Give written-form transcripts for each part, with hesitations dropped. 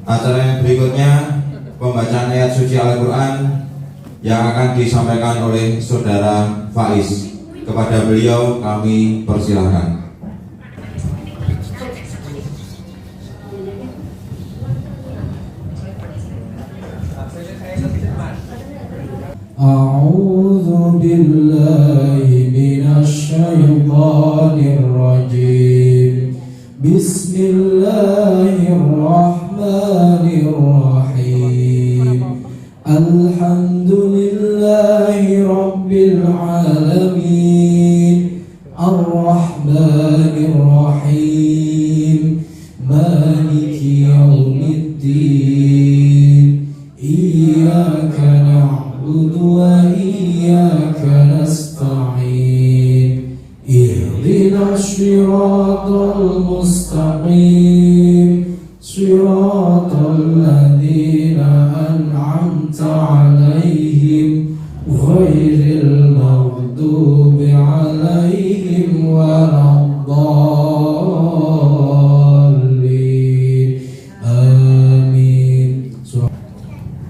Acara yang berikutnya pembacaan ayat suci Al-Quran yang akan disampaikan oleh Saudara Faiz. Kepada beliau kami persilahkan. A'udzu billahi minasy syaithanir rajim. Bismillahirrahmanirrahim. Alhamdulillahi rabbil alamin. Ar-Rahmanir Rahim. Maliki yaumiddin. Iyyaka na'budu wa iyyaka nasta'in. Ihdinas siratal mustaqim. Siratal ladzina an'amta 'alaihim ghairil maghdubi 'alaihim waladdallin. Amin.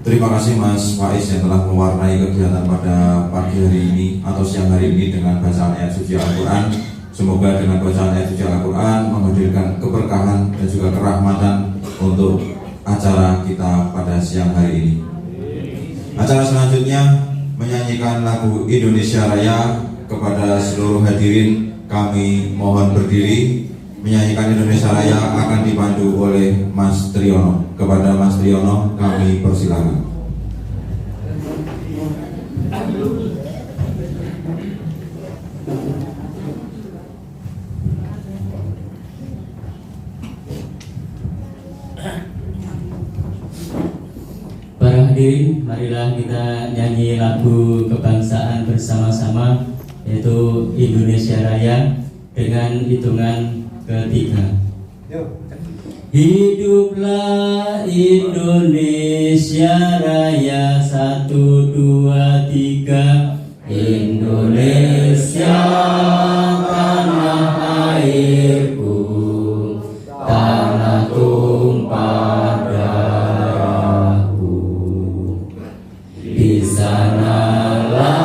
Terima kasih Mas Faiz yang telah mewarnai kegiatan pada pagi hari ini atau siang hari ini dengan bacaan ayat suci Al-Quran. Semoga dengan bacaan ayat suci Al-Quran menghadirkan keberkahan dan juga kerahmatan untuk acara kita pada siang hari ini. Acara selanjutnya menyanyikan lagu Indonesia Raya. Kepada seluruh hadirin kami mohon berdiri. Menyanyikan Indonesia Raya akan dipandu oleh Mas Triyono. Kepada Mas Triyono kami persilakan. Para hadirin, marilah kita nyanyi lagu kebangsaan bersama-sama, yaitu Indonesia Raya dengan hitungan ketiga. Hiduplah Indonesia Raya, 1, 2, 3. Indonesia tanah airku, tanah tumpah darahku. Di sanalah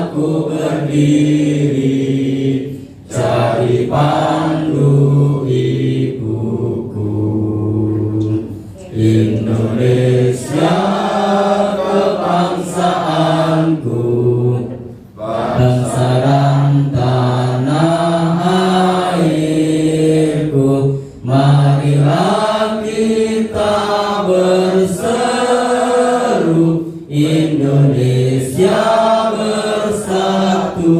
aku berdiri, cari pandu ibuku. Indonesia kebangsaanku, bangsa dan tanah airku. Marilah kita berseru, Indonesia bersatu.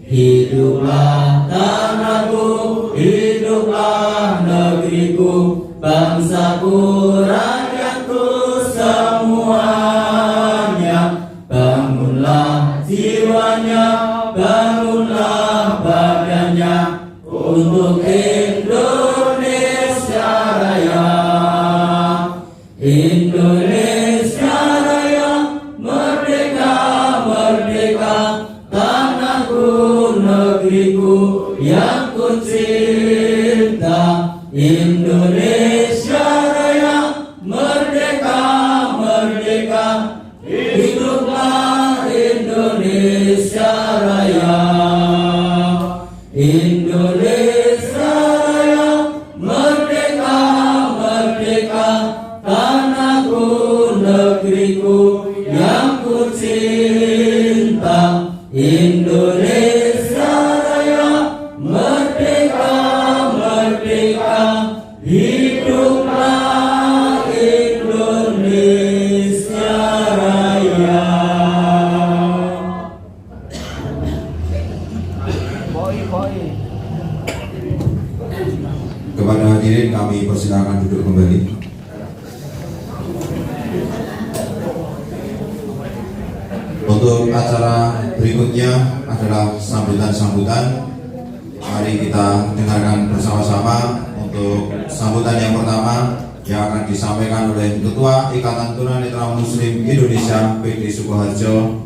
Hiduplah tanahku, hiduplah negeriku, bangsaku, rakyatku semuanya. Bangunlah jiwanya, bangunlah badannya untuk Indonesia Raya. Indonesia Raya, merdeka, merdeka, tanahku, negeriku yang ku cinta. Indonesia Raya, merdeka, merdeka, hiduplah Indonesia Raya. Indonesia Raya, merdeka, merdeka, tanahku, negeriku yang ku cinta. Indonesia Raya, merdeka, merdeka, hiduplah Indonesia Raya. Kepada hadirin kami persilakan duduk kembali. Untuk acara berikutnya adalah sambutan-sambutan. Mari kita dengarkan bersama-sama untuk sambutan yang pertama yang akan disampaikan oleh Ketua Ikatan Tunanetra Muslim Indonesia PD Sukoharjo,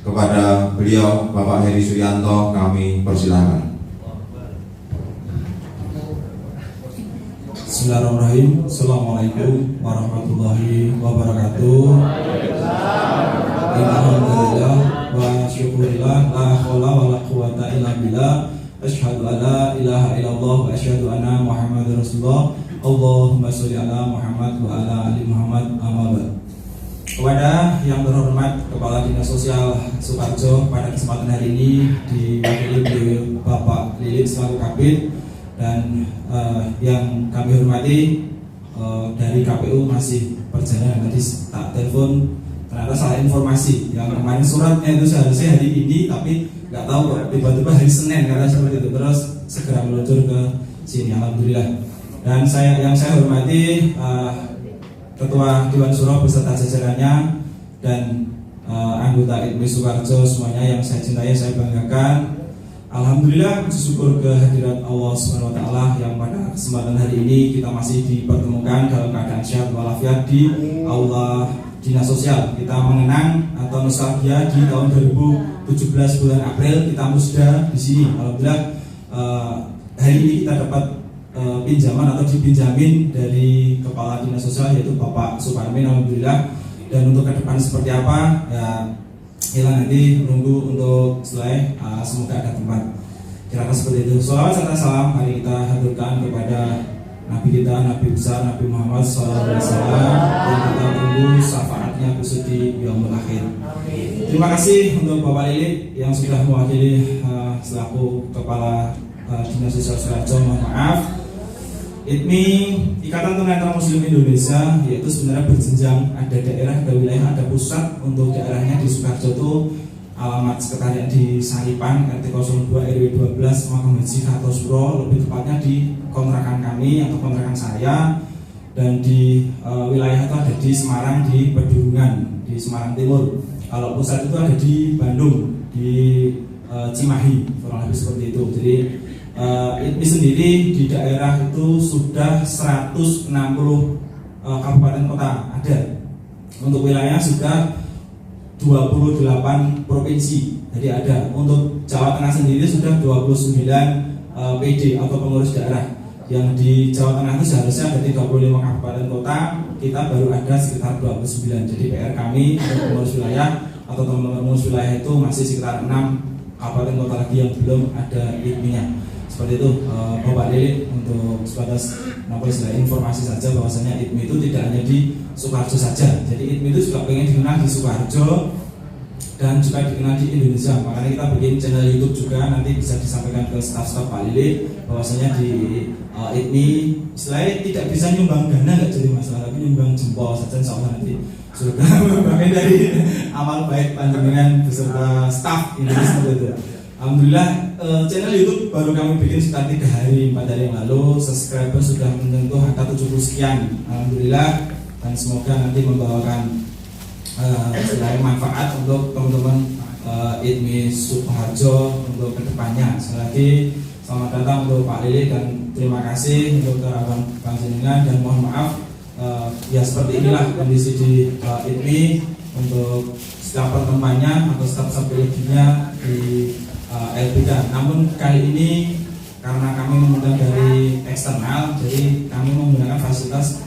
Kepada beliau Bapak Heri Suryanto kami persilahkan. Bismillahirrahmanirrahim. Assalamualaikum warahmatullahi wabarakatuh. Alhamdulillah wa syukurillah, la haula wala quwata illa billah. Asyhadu an la ilaha illallah wa asyhadu anna Muhammadar Rasulullah. Allahumma sholli ala Muhammad wa ala ali Muhammad. Amma ba'd. Kepada yang terhormat Kepala Dinas Sosial Sukoharjo, pada kesempatan hari ini diwakili oleh Bapak Lilit selaku Kabid, dan yang kami hormati dari KPU masih perjalanan. Tadi tak telepon, ternyata salah informasi. Yang kemarin suratnya itu seharusnya hari ini, tapi nggak tahu kok tiba-tiba hari Senin karena seperti itu. Terus segera meluncur ke sini, alhamdulillah. Dan yang saya hormati Ketua Dewan Suro beserta jajarannya dan anggota ITMI Sukoharjo semuanya yang saya cintai, saya banggakan. Alhamdulillah, bersyukur kehadirat Allah SWT yang pada kesempatan hari ini kita masih dipertemukan dalam keadaan sehat walafiat di Aula Dinas Sosial. Kita mengenang atau nostalgia di tahun 2017 bulan April, kita musda di sini. Alhamdulillah, hari ini kita dapat pinjaman atau dipinjamin dari Kepala Dinas Sosial yaitu Bapak Suparmin, alhamdulillah. Dan untuk ke depan seperti apa ya kita nanti menunggu untuk selesai, semoga ada tempat. Kira-kira seperti itu. Sholawat serta salam mari kita haturkan kepada Nabi kita, Nabi besar Nabi Muhammad SAW, dan kita tunggu syafaatnya khusus di yaumul akhir. Terima kasih untuk Bapak Lilit yang sudah mewakili selaku Kepala Dinas Sosial Sukoharjo. Mohon maaf. ITMI, Ikatan Tunanetra Muslim Indonesia, yaitu sebenarnya berjenjang, ada daerah, ada wilayah, ada pusat. Untuk daerahnya di Sukoharjo itu alamat sekretariat di Saripan, RT 02 RW 12 Makam Haji Kartosuro, lebih tepatnya di kontrakan kami atau kontrakan saya. Dan di wilayah itu ada di Semarang, di Pedurungan, di Semarang Timur. Kalau pusat itu ada di Bandung, di Cimahi, kurang lebih seperti itu. Jadi ITMI sendiri di daerah itu sudah 160 kabupaten kota ada. Untuk wilayah sudah 28 provinsi. Jadi ada. Untuk Jawa Tengah sendiri sudah 29 PD atau pengurus daerah. Yang di Jawa Tengah itu seharusnya ada 35 kabupaten kota, kita baru ada sekitar 29. Jadi PR kami untuk pengurus wilayah atau teman-teman pengurus wilayah itu masih sekitar 6 kabupaten kota lagi yang belum ada ITMI-nya. Seperti itu Bapak Lilit, untuk sebatas informasi saja bahwasanya ITMI itu tidak hanya di Sukoharjo saja. Jadi ITMI itu juga pengen dikenal di Sukoharjo dan juga dikenal di Indonesia. Makanya kita bikin channel YouTube juga, nanti bisa disampaikan ke staf-staf Pak Lilit bahwasanya di ITMI istilahnya tidak bisa nyumbang dana, nggak jadi masalah, tapi nyumbang jempol saja, insya Allah nanti surga bagian dari amal baik panjenengan beserta staf ini seperti itu. Alhamdulillah, channel YouTube baru kami bikin sekitar 3 hari, 4 hari yang lalu. Subscriber sudah menyentuh angka 70 sekian. Alhamdulillah, dan semoga nanti membawakan selain manfaat untuk teman-teman ITMI Sukoharjo untuk kedepannya. Sekali lagi selamat datang untuk Pak Lilit dan terima kasih untuk kerabat panjenengan, dan mohon maaf ya seperti inilah kondisi di ITMI untuk setiap pertemuannya atau setiap biologinya di LPK. Namun kali ini karena kami mengundang dari eksternal, jadi kami menggunakan fasilitas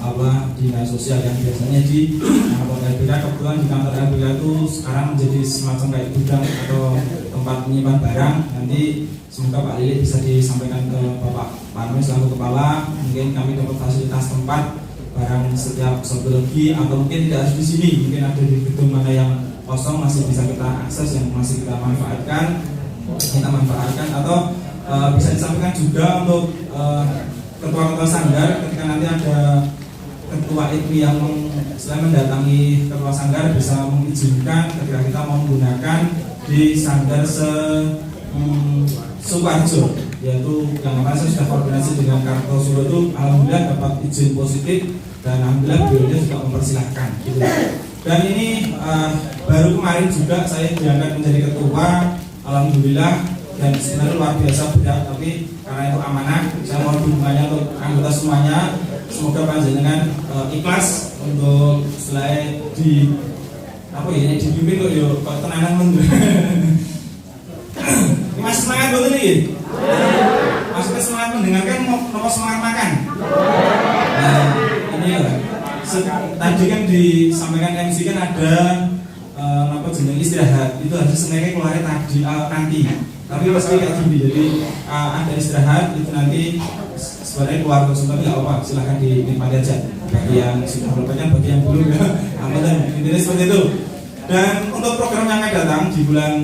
aula dinas sosial yang biasanya di kantor LPK. Kebetulan di kantor LPK itu sekarang menjadi semacam kayak gudang atau tempat menyimpan barang. Nanti semoga Pak Lilit bisa disampaikan ke Bapak Parmin selaku kepala. Mungkin kami dapat fasilitas tempat barang setiap biologi, atau mungkin tidak harus di sini, mungkin ada di gedung mana yang kosong masih bisa kita akses, yang masih kita manfaatkan, atau bisa disampaikan juga untuk ketua-ketua sanggar ketika nanti ada ketua ITMI yang selain mendatangi ketua sanggar bisa mengizinkan ketika kita mau menggunakan di sanggar Sukoharjo, yaitu yang kemarin saya sudah koordinasi dengan Kartosuro itu, alhamdulillah dapat izin positif dan alhamdulillah beliau juga mempersilahkan gitu. Dan ini baru kemarin juga saya diangkat menjadi ketua, alhamdulillah, dan sebenarnya luar biasa berat, tapi karena itu amanah, saya mohon dukungannya untuk anggota semuanya. Semoga panjenengan ikhlas untuk selain di apa ya dipimpin kok yo kok tenanan men. Mas semangat betul nih. Maksudnya semangat mendengarkan mau semangat makan. Nah, ini ya. Tadi kan disampaikan MC kan ada apa jenis istirahat. Itu harus sengaja keluarnya tadi nanti. Tapi pasti kayak gini. Jadi ada istirahat itu nanti sebenarnya keluar konsultan nggak apa, silahkan dinikmati aja. Bagi yang sudah melupakan, bagi yang belum ya, aman. Intinya seperti itu. Dan untuk program yang akan datang di bulan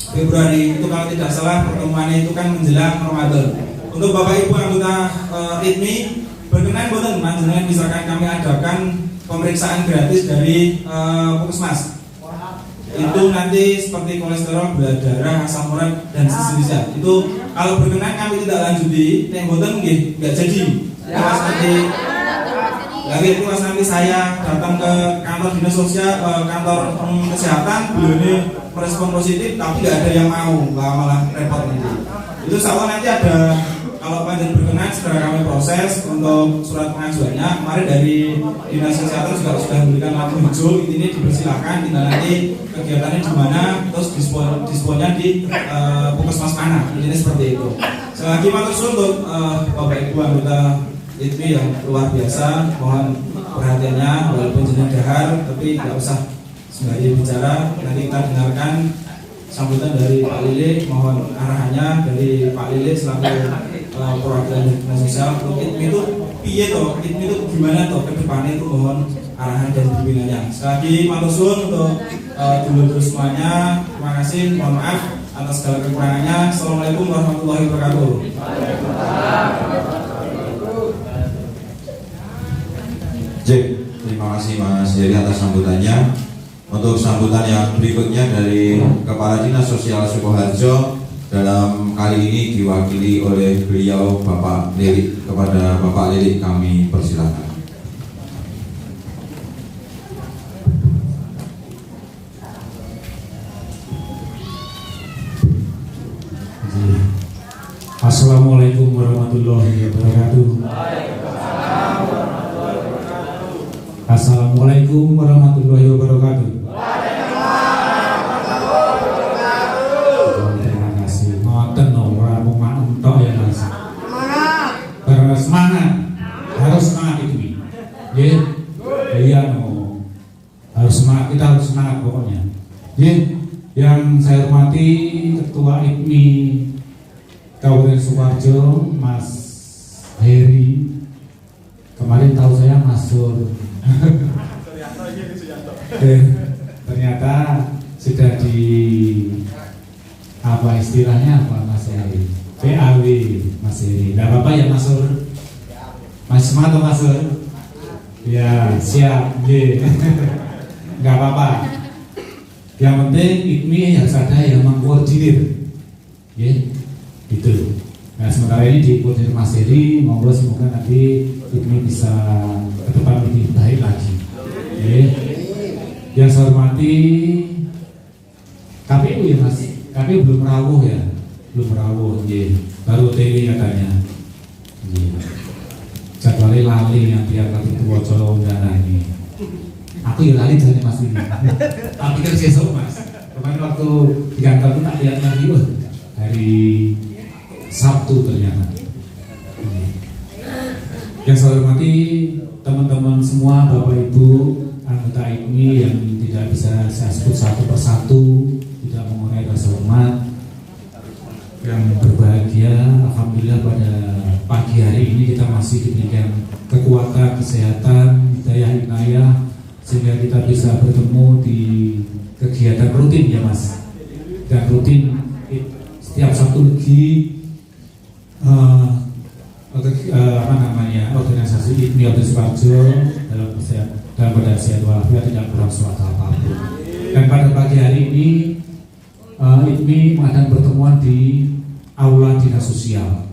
Februari itu kalau tidak salah pertemuannya itu kan menjelang Ramadan. Untuk Bapak Ibu anggota ITMI berkenan boten panjenengan misalkan kami adakan pemeriksaan gratis dari Puskesmas. Itu nanti seperti kolesterol, gula darah, asam urat dan sejenisnya. Itu kalau berkenan kami tidak lanjuti, yang boten nggak jadi. Pas nanti lagi pas nanti saya datang ke kantor dinas sosial, kantor kesehatan, beliau merespon positif, tapi nggak ada yang mau, malah repot nanti. Itu insya Allah nanti ada, kalau panjang berkenan segera kami proses untuk surat pengajuannya. Kemarin dari dinas kesehatan juga sudah memberikan lampu hijau, ini dipersilakan, tinggal nanti kegiatannya di mana, terus disponnya di Puskesmas mana, ini seperti itu. Sekali lagi matur suwun untuk Bapak Ibu anggota ITMI yang luar biasa, mohon perhatiannya walaupun jenengan dahar, tapi nggak usah sembari bicara. Nanti kita dengarkan sambutan dari Pak Lili, mohon arahannya dari Pak Lili selaku perwakilan dinas sosial. Untuk ITMI itu piye toh, ITMI itu gimana toh ke depannya, itu mohon arahan dan bimbingannya. Sekali lagi matur suwun untuk dulur-dulur semuanya. Terima kasih, mohon maaf atas segala kekurangannya. Assalamualaikum warahmatullahi wabarakatuh. Terima kasih Mas Heri atas sambutannya. Untuk sambutan yang berikutnya dari Kepala Dinas Sosial Sukoharjo, dalam kali ini diwakili oleh beliau Bapak Lilik. Kepada Bapak Lilik kami persilakan. Assalamualaikum warahmatullahi wabarakatuh. Assalamualaikum warahmatullahi wabarakatuh. Terima kasih. Ngoten ora mung entok ya Mas. Semangat. Harus semangat itu. Nggih. Iya no. Harus semangat, kita harus semangat pokoknya. Nggih. Yang saya hormati Ketua ITMI Kabupaten Sukoharjo, Mas Heri. Kemarin tahu saya masuk. Ternyata sudah di apa istilahnya apa Mas Heri? PAW Mas Heri. Tidak apa-apa ya Mas Sur. Mas semangat Mas Sur. Ya siap. Nggak apa-apa. Yang penting ITMI harus ada yang mengkoordinir. Itu. Nah sementara ini dikoordinir Mas Heri. Monggo semoga nanti ITMI bisa ke depan lebih baik lagi. Yang saya hormati KPU ya Mas, KPU belum rawuh ya, belum rawuh, baru TV katanya. Jadwalnya lali yang biar KPU Wocoro Undana ini. Aku ya lali dari Mas ini. Tak pikir besok Mas. Kemarin waktu di kantor itu tak lihat lagi, hari Sabtu ternyata. Yang saya hormati teman-teman semua, Bapak Ibu anggota ITMI yang tidak bisa saya sebut satu persatu, tidak mengurangi rasa hormat, yang berbahagia. Alhamdulillah pada pagi hari ini kita masih diberikan kekuatan, kesehatan, hidayah, inayah, sehingga kita bisa bertemu di kegiatan rutin ya Mas. Dan rutin setiap Sabtu Legi organisasi ITMI Kabupaten Sukoharjo dalam badan sehat walafiat tidak kurang suatu apapun. Dan pada pagi hari ini ITMI mengadakan pertemuan di aula dinas sosial.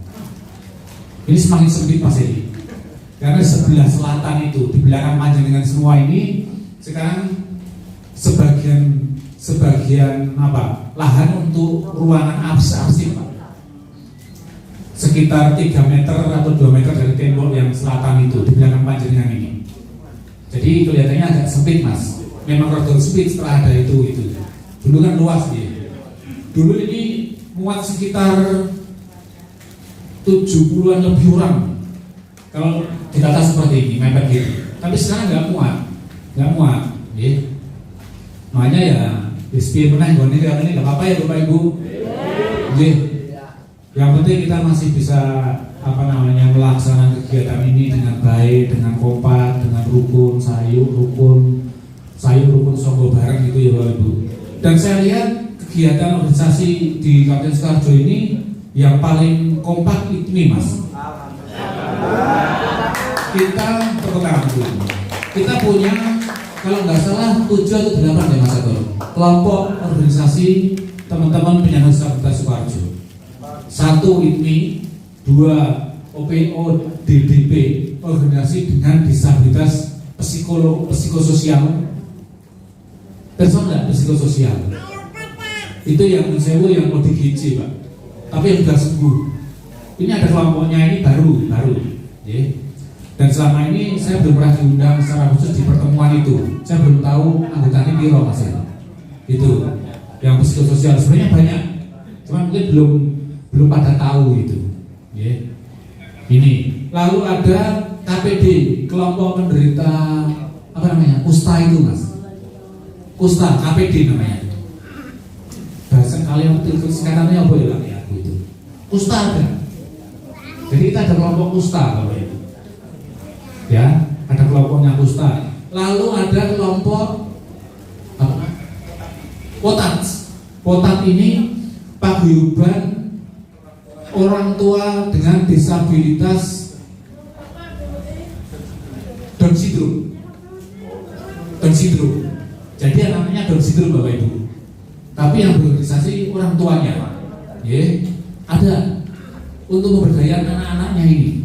Ini semakin sempit Mas Edi, karena sebelah selatan itu di belakang panjenengan semua ini sekarang sebagian apa lahan untuk ruangan arsip Pak. Sekitar 3 meter atau 2 meter dari tembok yang selatan itu di belakang panjenengan ini. Jadi kelihatannya agak sempit Mas. memang rada sempit setelah ada itu. Dulu kan luas ya. Dulu ini muat sekitar 70-an lebih orang kalau ditata seperti ini, mepet gitu. Tapi sekarang nggak muat, ya. Makanya ya, SPI menang ini nggak apa-apa ya Bapak Ibu. Ya. Yang penting kita masih bisa melaksanakan kegiatan ini dengan baik, dengan kompak, dengan rukun songgo bareng gitu ya Bapak Ibu. Dan saya lihat kegiatan organisasi di Kabupaten Sukoharjo ini yang paling kompak ini Mas. Kita perkenalkan dulu. Kita punya kalau nggak salah 7 atau 8 ya Mas Atul, kelompok organisasi teman-teman penyandang disabilitas Sukoharjo. 1 ITMI, 2 OPODDP, organisasi dengan disabilitas psikososial, personal psikososial. Itu yang mensewu yang ODGJ Pak, tapi yang sudah sembuh. Ini ada kelompoknya, ini baru, ya. Dan selama ini saya belum pernah diundang secara khusus di pertemuan itu. Saya belum tahu anggotanya piro Mas ya. Itu yang psikososial sebenarnya banyak, cuma mungkin belum pada tahu gitu. Ya. Ini lalu ada KPD, kelompok penderita kusta itu Mas. Kusta KPD namanya. Bahasa kalian itu singkatannya apa ya itu? Kusta ada. Jadi kita ada kelompok kusta Bapak Ibu. Ya, ada kelompoknya kusta. Lalu ada kelompok Potat ini paguyuban orang tua dengan disabilitas Down syndrome. Jadi namanya Down syndrome Bapak Ibu. Tapi yang berorganisasi orang tuanya, ya, ada untuk memberdayakan anak-anaknya ini.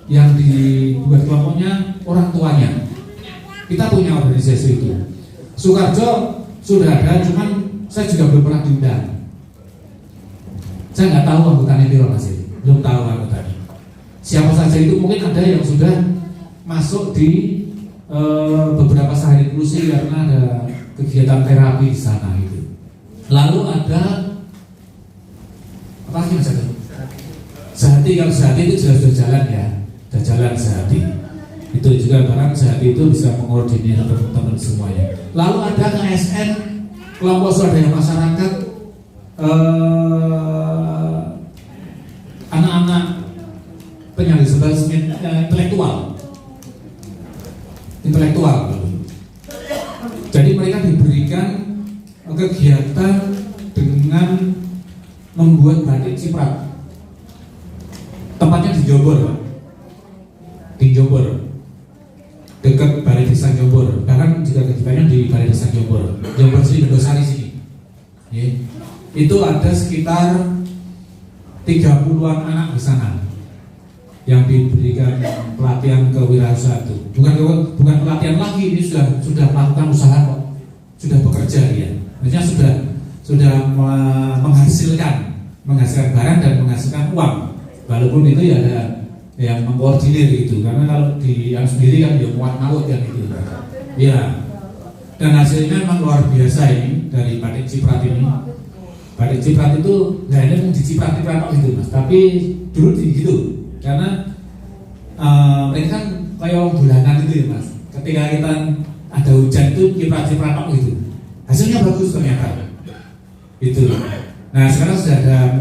Yang dibuat kelompoknya orang tuanya. Kita punya organisasi itu. Sukoharjo sudah ada, cuman saya juga belum pernah diundang. Saya nggak tahu anggotanya piro Mas, belum tahu anggotanya. Siapa saja itu, mungkin ada yang sudah masuk di beberapa sehari inklusi karena ada kegiatan terapi di sana itu. Lalu ada apa lagi Mas? Sehati, kalau Sehati itu sudah jalan ya. Jalan Sehati itu juga barang Sehati itu bisa mengordinir teman-teman semuanya. Lalu ada KSN, kelompok swadaya masyarakat, anak-anak penyandang disabilitas intelektual. Jadi mereka diberikan kegiatan dengan membuat batik ciprat. Tempatnya di Jombor Pak. Di Jombor, dekat Balai Desa Jombor. Bahkan juga kegiatannya di Balai Desa Jombor sini, Bendosari sini. Ya. Itu ada sekitar 30-an anak di sana yang diberikan pelatihan kewirausahaan itu. Bukan pelatihan lagi, ini sudah melakukan usaha kok, sudah bekerja ya. Maksudnya sudah menghasilkan barang dan menghasilkan uang. Walaupun itu ya ada yang mengkoordinir gitu, karena kalau di yang sendiri kan dia muat maut kan gitu ya. Dan hasilnya memang luar biasa ini dari batik ciprat ini. Batik ciprat itu nggak ada yang diciprat-ciprat gitu Mas, tapi dulu gitu karena mereka kan kayak bulanan gitu ya Mas. Ketika kita ada hujan itu ciprat-ciprat gitu, hasilnya bagus ternyata itu. Nah sekarang sudah ada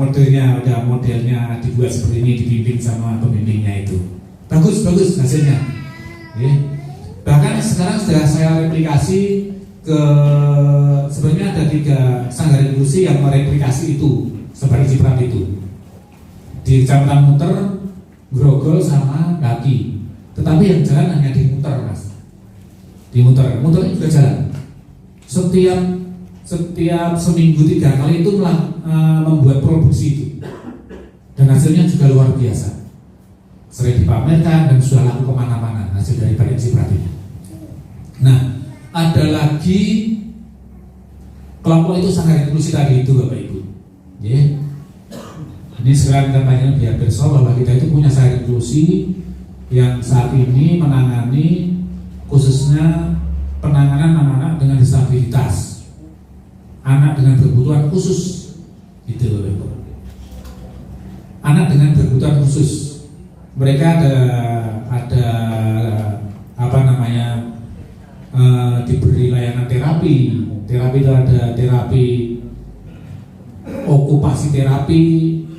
modelnya dibuat seperti ini, dibimbing sama pembimbingnya itu. Bagus hasilnya. Ya. Bahkan sekarang sudah saya replikasi ke, sebenarnya ada 3 sanggar inklusi yang mereplikasi itu seperti ciprat itu di Kecamatan Muter, Grogol sama Kaki. Tetapi yang jalan hanya di Muter Mas. Di Muter juga jalan. Setiap seminggu 3 kali itu membuat produksi itu, dan hasilnya juga luar biasa, sering dipamerkan dan sudah laku kemana-mana hasil dari batik ciprat ini. Nah ada lagi kelompok itu sanggar inklusi tadi itu Bapak Ibu. Yeah. Ini sekarang katanya biar bersama bahwa kita itu punya sanggar inklusi yang saat ini menangani khususnya penanganan anak-anak dengan disabilitas, anak dengan berkebutuhan khusus, gitu loh Ibu. Anak dengan berkebutuhan khusus, mereka ada apa namanya, diberi layanan terapi itu ada terapi okupasi terapi,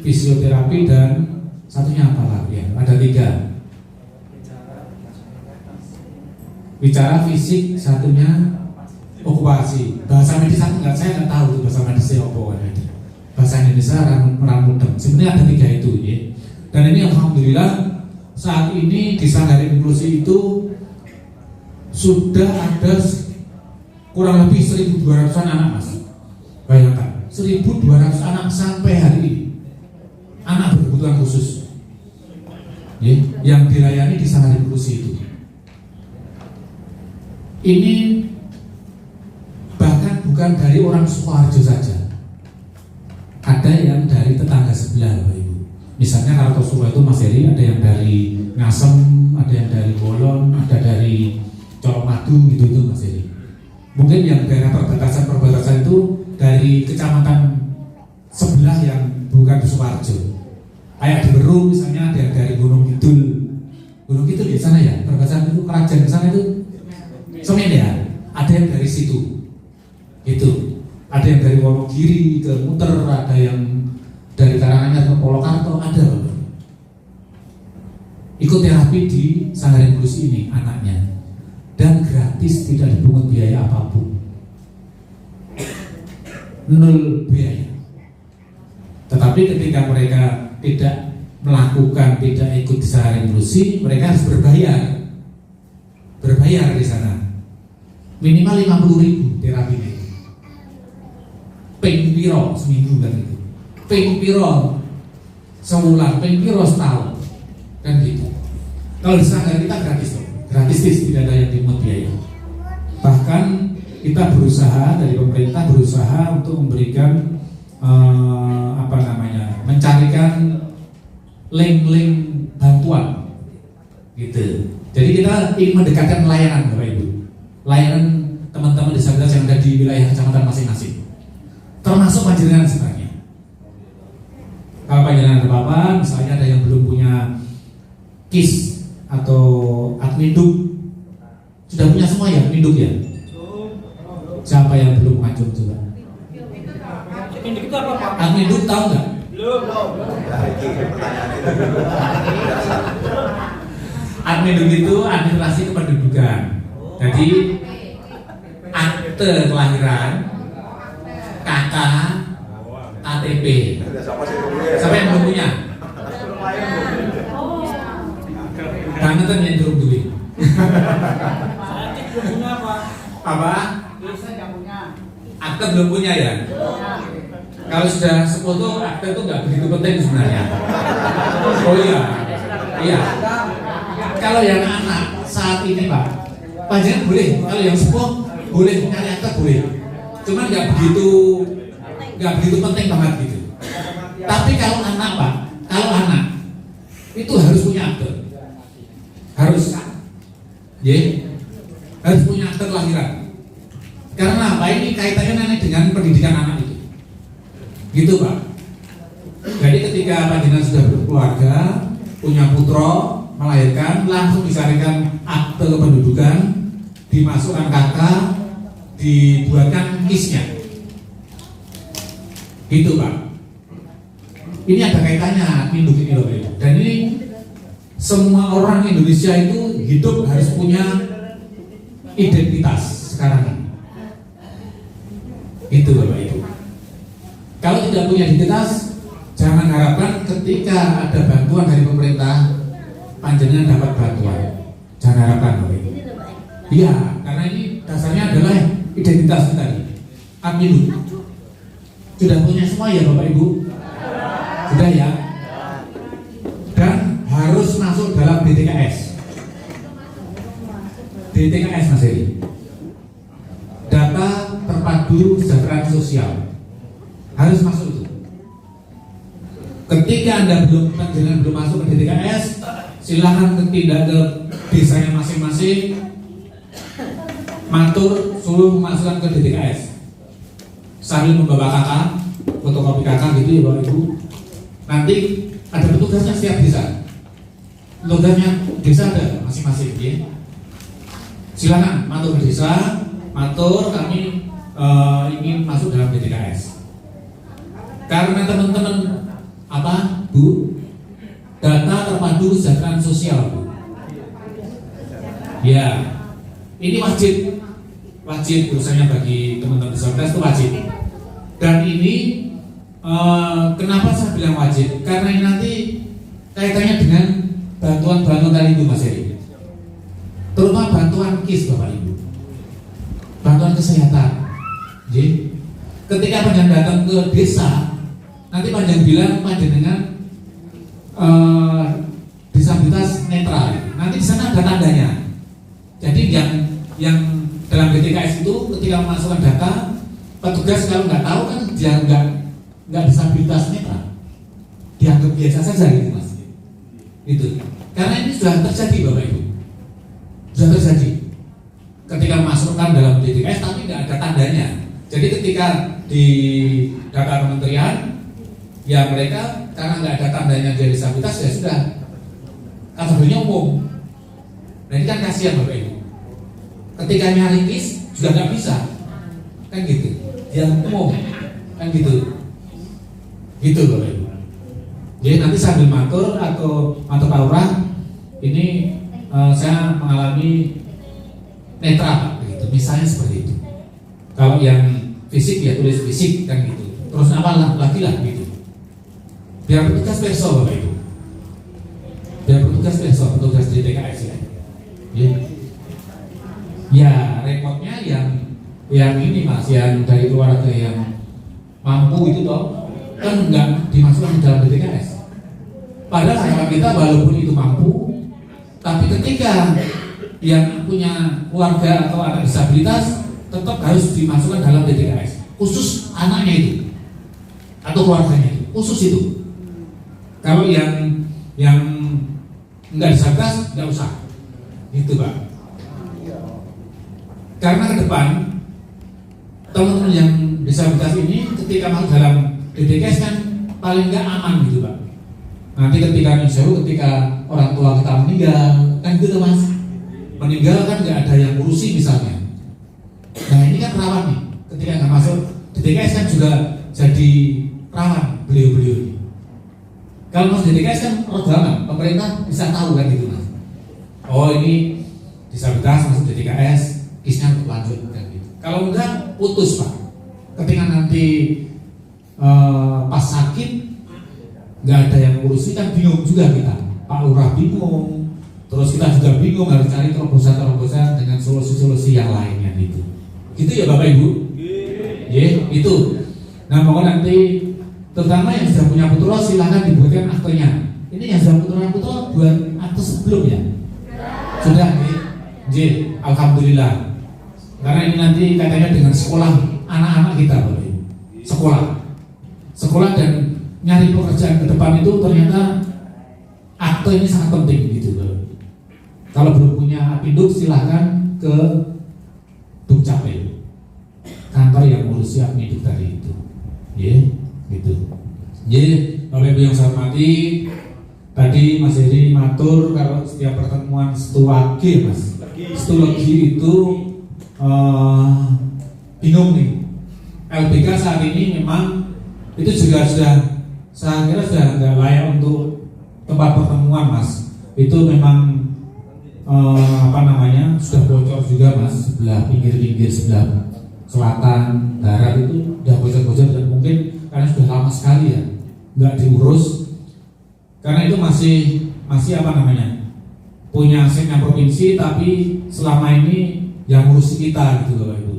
fisioterapi, dan satunya apa lagi ya? Ada 3. Bicara fisik, satunya okupasi. Bahasa medis saya nggak tahu tuh bahasa medisnya apa kan. Bahasa Indonesia ramudeng. Sebenarnya ada 3 itu ya. Dan ini alhamdulillah saat ini di Sanggar Inklusi itu sudah ada kurang lebih 1.200 anak Mas. Bayangkan, 1.200 anak sampai hari ini. Anak berkebutuhan khusus ya, yang dilayani di Sanggar Inklusi itu. Ini bahkan bukan dari orang Sukoharjo saja, ada yang dari tetangga sebelah Bapak Ibu. Misalnya kalau Tosuwa itu Mas Heri, ada yang dari Ngasem, ada yang dari Bolon, ada dari Colomadu gitu tuh Mas Heri. Mungkin yang daerah perbatasan itu dari kecamatan sebelah yang bukan di Sukoharjo. Kayak di Beru misalnya ada yang dari Gunung Kidul di sana ya, perbatasan itu kerajaan di sana itu Semen ya, ada yang dari situ, itu, ada yang dari Wonogiri ke Muter, ada yang dari Karanganyar ke Polokarto, ada. Ikut terapi di Sanggar Inklusi ini anaknya, dan gratis, tidak dipungut biaya apapun, 0 biaya. Tetapi ketika mereka tidak melakukan, tidak ikut di Sanggar Inklusi, mereka harus berbayar di sana. Minimal 50.000 terapinya. Ping piro seminggu kan itu. Ping piro sebulan, ping piro setahun. Kan gitu. Kalau di Sanggar kita gratis, tidak ada yang dipungut biaya. Bahkan kita berusaha, dari pemerintah berusaha untuk memberikan mencarikan link-link bantuan gitu. Jadi kita ingin mendekatkan layanan Bapak Ibu, layanan teman-teman disabilitas yang ada di wilayah kecamatan masing-masing, termasuk panjenengan sebenarnya. Kalau panjenengan ada apa-apa, misalnya ada yang belum punya KIS atau Adminduk, sudah punya semua ya Adminduk ya? Siapa yang belum mengajukan coba? Adminduk tahu nggak? Belum. Adminduk itu administrasi kependudukan. Jadi akte kelahiran, KK, KTP. Siapa yang belum punya? Karena kan yang belum duit. Apa? Akte belum punya ya? Kalau sudah 10 akte itu nggak begitu penting sebenarnya. Oh iya, iya. Kalau yang anak saat ini Pak, panjangan boleh. Kalau yang sepuh boleh nyari akte boleh. Cuman nggak begitu penting banget gitu. Tapi kalau anak Pak, itu harus punya akte. Harus, harus punya akte kelahiran. Karena apa? Ini kaitannya nanti dengan pendidikan anak itu. Gitu Pak. Jadi ketika panjenengan sudah berkeluarga, punya putra, melahirkan, langsung dicarikan akte kependudukan, dimasukkan KK, dibuatkan KIS-nya. Gitu Pak. Ini ada kaitannya induk ini loh Pak. Dan ini semua orang Indonesia itu hidup harus punya identitas sekarang ini. Itu Bapak Ibu. Kalau tidak punya identitas, jangan harapkan ketika ada bantuan dari pemerintah panjenengan dapat bantuan. Jangan harapkan Bapak Ibu. Iya, karena ini dasarnya adalah identitas kita ini. Admin sudah punya semua ya Bapak Ibu? Sudah ya? Dan harus masuk dalam DTKS. DTKS Mas Heri. Data terpadu kesejahteraan sosial. Harus masuk itu. Ketika Anda belum masuk ke DTKS, silahkan tindak ke desanya masing-masing, matur suruh memasukkan ke DTKS sambil membawa kakak, fotokopi kakak gitu ya Bapak Ibu. Nanti ada petugasnya setiap desa. Petugasnya desa ada masing-masing ya. Silakan matur ke desa, matur kami ingin masuk dalam DTKS. Karena teman-teman apa Bu? Data terpadu kesejahteraan sosial Bu. Ya, ini wajib urusannya bagi teman-teman disabilitas itu wajib. Dan ini kenapa saya bilang wajib? Karena ini nanti kaitannya dengan bantuan-bantuan tadi itu Mas Heri. Terutama bantuan KIS Bapak Ibu, bantuan kesehatan. Jadi, ketika panjang datang ke desa, nanti panjang bilang panjenengan disabilitas netral. Nanti di sana ada tandanya. Jadi yang dalam DTKS itu ketika memasukkan data, petugas kalau nggak tahu kan dia nggak disabilitas netral, dianggap biasa saja gitu Mas. Itu karena ini sudah terjadi Bapak Ibu, sudah terjadi ketika memasukkan dalam DTKS tapi nggak ada tandanya. Jadi ketika di data kementerian ya mereka karena nggak ada tandanya dia disabilitas ya sudah kategorinya umum. Nah ini kan kasihan Bapak Ibu. Ketika nyari KIS juga nggak bisa, kan gitu. Yang umum, kan gitu. Gitu Bapak Ibu. Jadi nanti sambil matur atau Pak Lurah, ini saya mengalami netral, gitu. Misalnya seperti itu. Kalau yang fisik ya tulis fisik kan gitu. Terus apa lagi lah gitu. Biar petugas perso Bapak Ibu. Biar petugas perso, petugas DTKS ya. Ya repotnya yang ini Mas, yang dari keluarga yang mampu itu toh kan nggak dimasukkan ke dalam DTKS. Padahal harapan kita walaupun itu mampu, tapi ketika yang punya keluarga atau anak disabilitas tetap harus dimasukkan dalam DTKS, khusus anaknya itu atau keluarganya itu, khusus itu. Kalau yang nggak disabilitas nggak usah. Itu Pak. Karena ke depan teman-teman yang disabilitas ini ketika masuk dalam DTKS kan paling nggak aman gitu Pak. Nanti ketika orang tua kita meninggal kan gitu Mas. Meninggal kan nggak ada yang ngurusi misalnya. Nah ini kan rawan nih. Ketika nggak masuk DTKS kan juga jadi rawan beliau-beliau ini. Kalau masuk DTKS kan program pemerintah bisa tahu kan gitu Mas. Oh ini disabilitas masuk DTKS, KIS-nya lanjut kan gitu. Kalau enggak putus Pak. Ketika nanti pas sakit nggak ada yang ngurusi kan bingung juga kita. Pak Lurah bingung, terus kita juga bingung harus cari terobosan-terobosan dengan solusi-solusi yang lainnya gitu. Gitu ya Bapak Ibu. Itu. Nah pokoknya nanti terutama yang sudah punya putra silahkan dibuatkan aktenya. Ini yang sudah putra buat akte sebelumnya. Sudah nih, alhamdulillah. Karena ini nanti katanya dengan sekolah anak-anak kita, Bapak Ibu. Sekolah dan nyari pekerjaan ke depan itu ternyata akte ini sangat penting gitu, Bapak. Kalau belum punya Apinduk silahkan ke Dukcapil, kantor yang ngurusi Apinduk tadi itu. Gitu. Bapak Ibu yang saya hormati, tadi Mas Heri matur kalau setiap pertemuan setuwage Mas. Setuwage itu bingung nih. LBK saat ini memang itu juga sudah saya kira sudah nggak layak untuk tempat pertemuan Mas. Itu memang sudah bocor juga Mas, sebelah pinggir-pinggir sebelah selatan, barat itu udah bocor-bocor dan mungkin karena sudah lama sekali ya nggak diurus. Karena itu masih punya asetnya provinsi, tapi selama ini yang ngurusi kita gitu Bapak Ibu.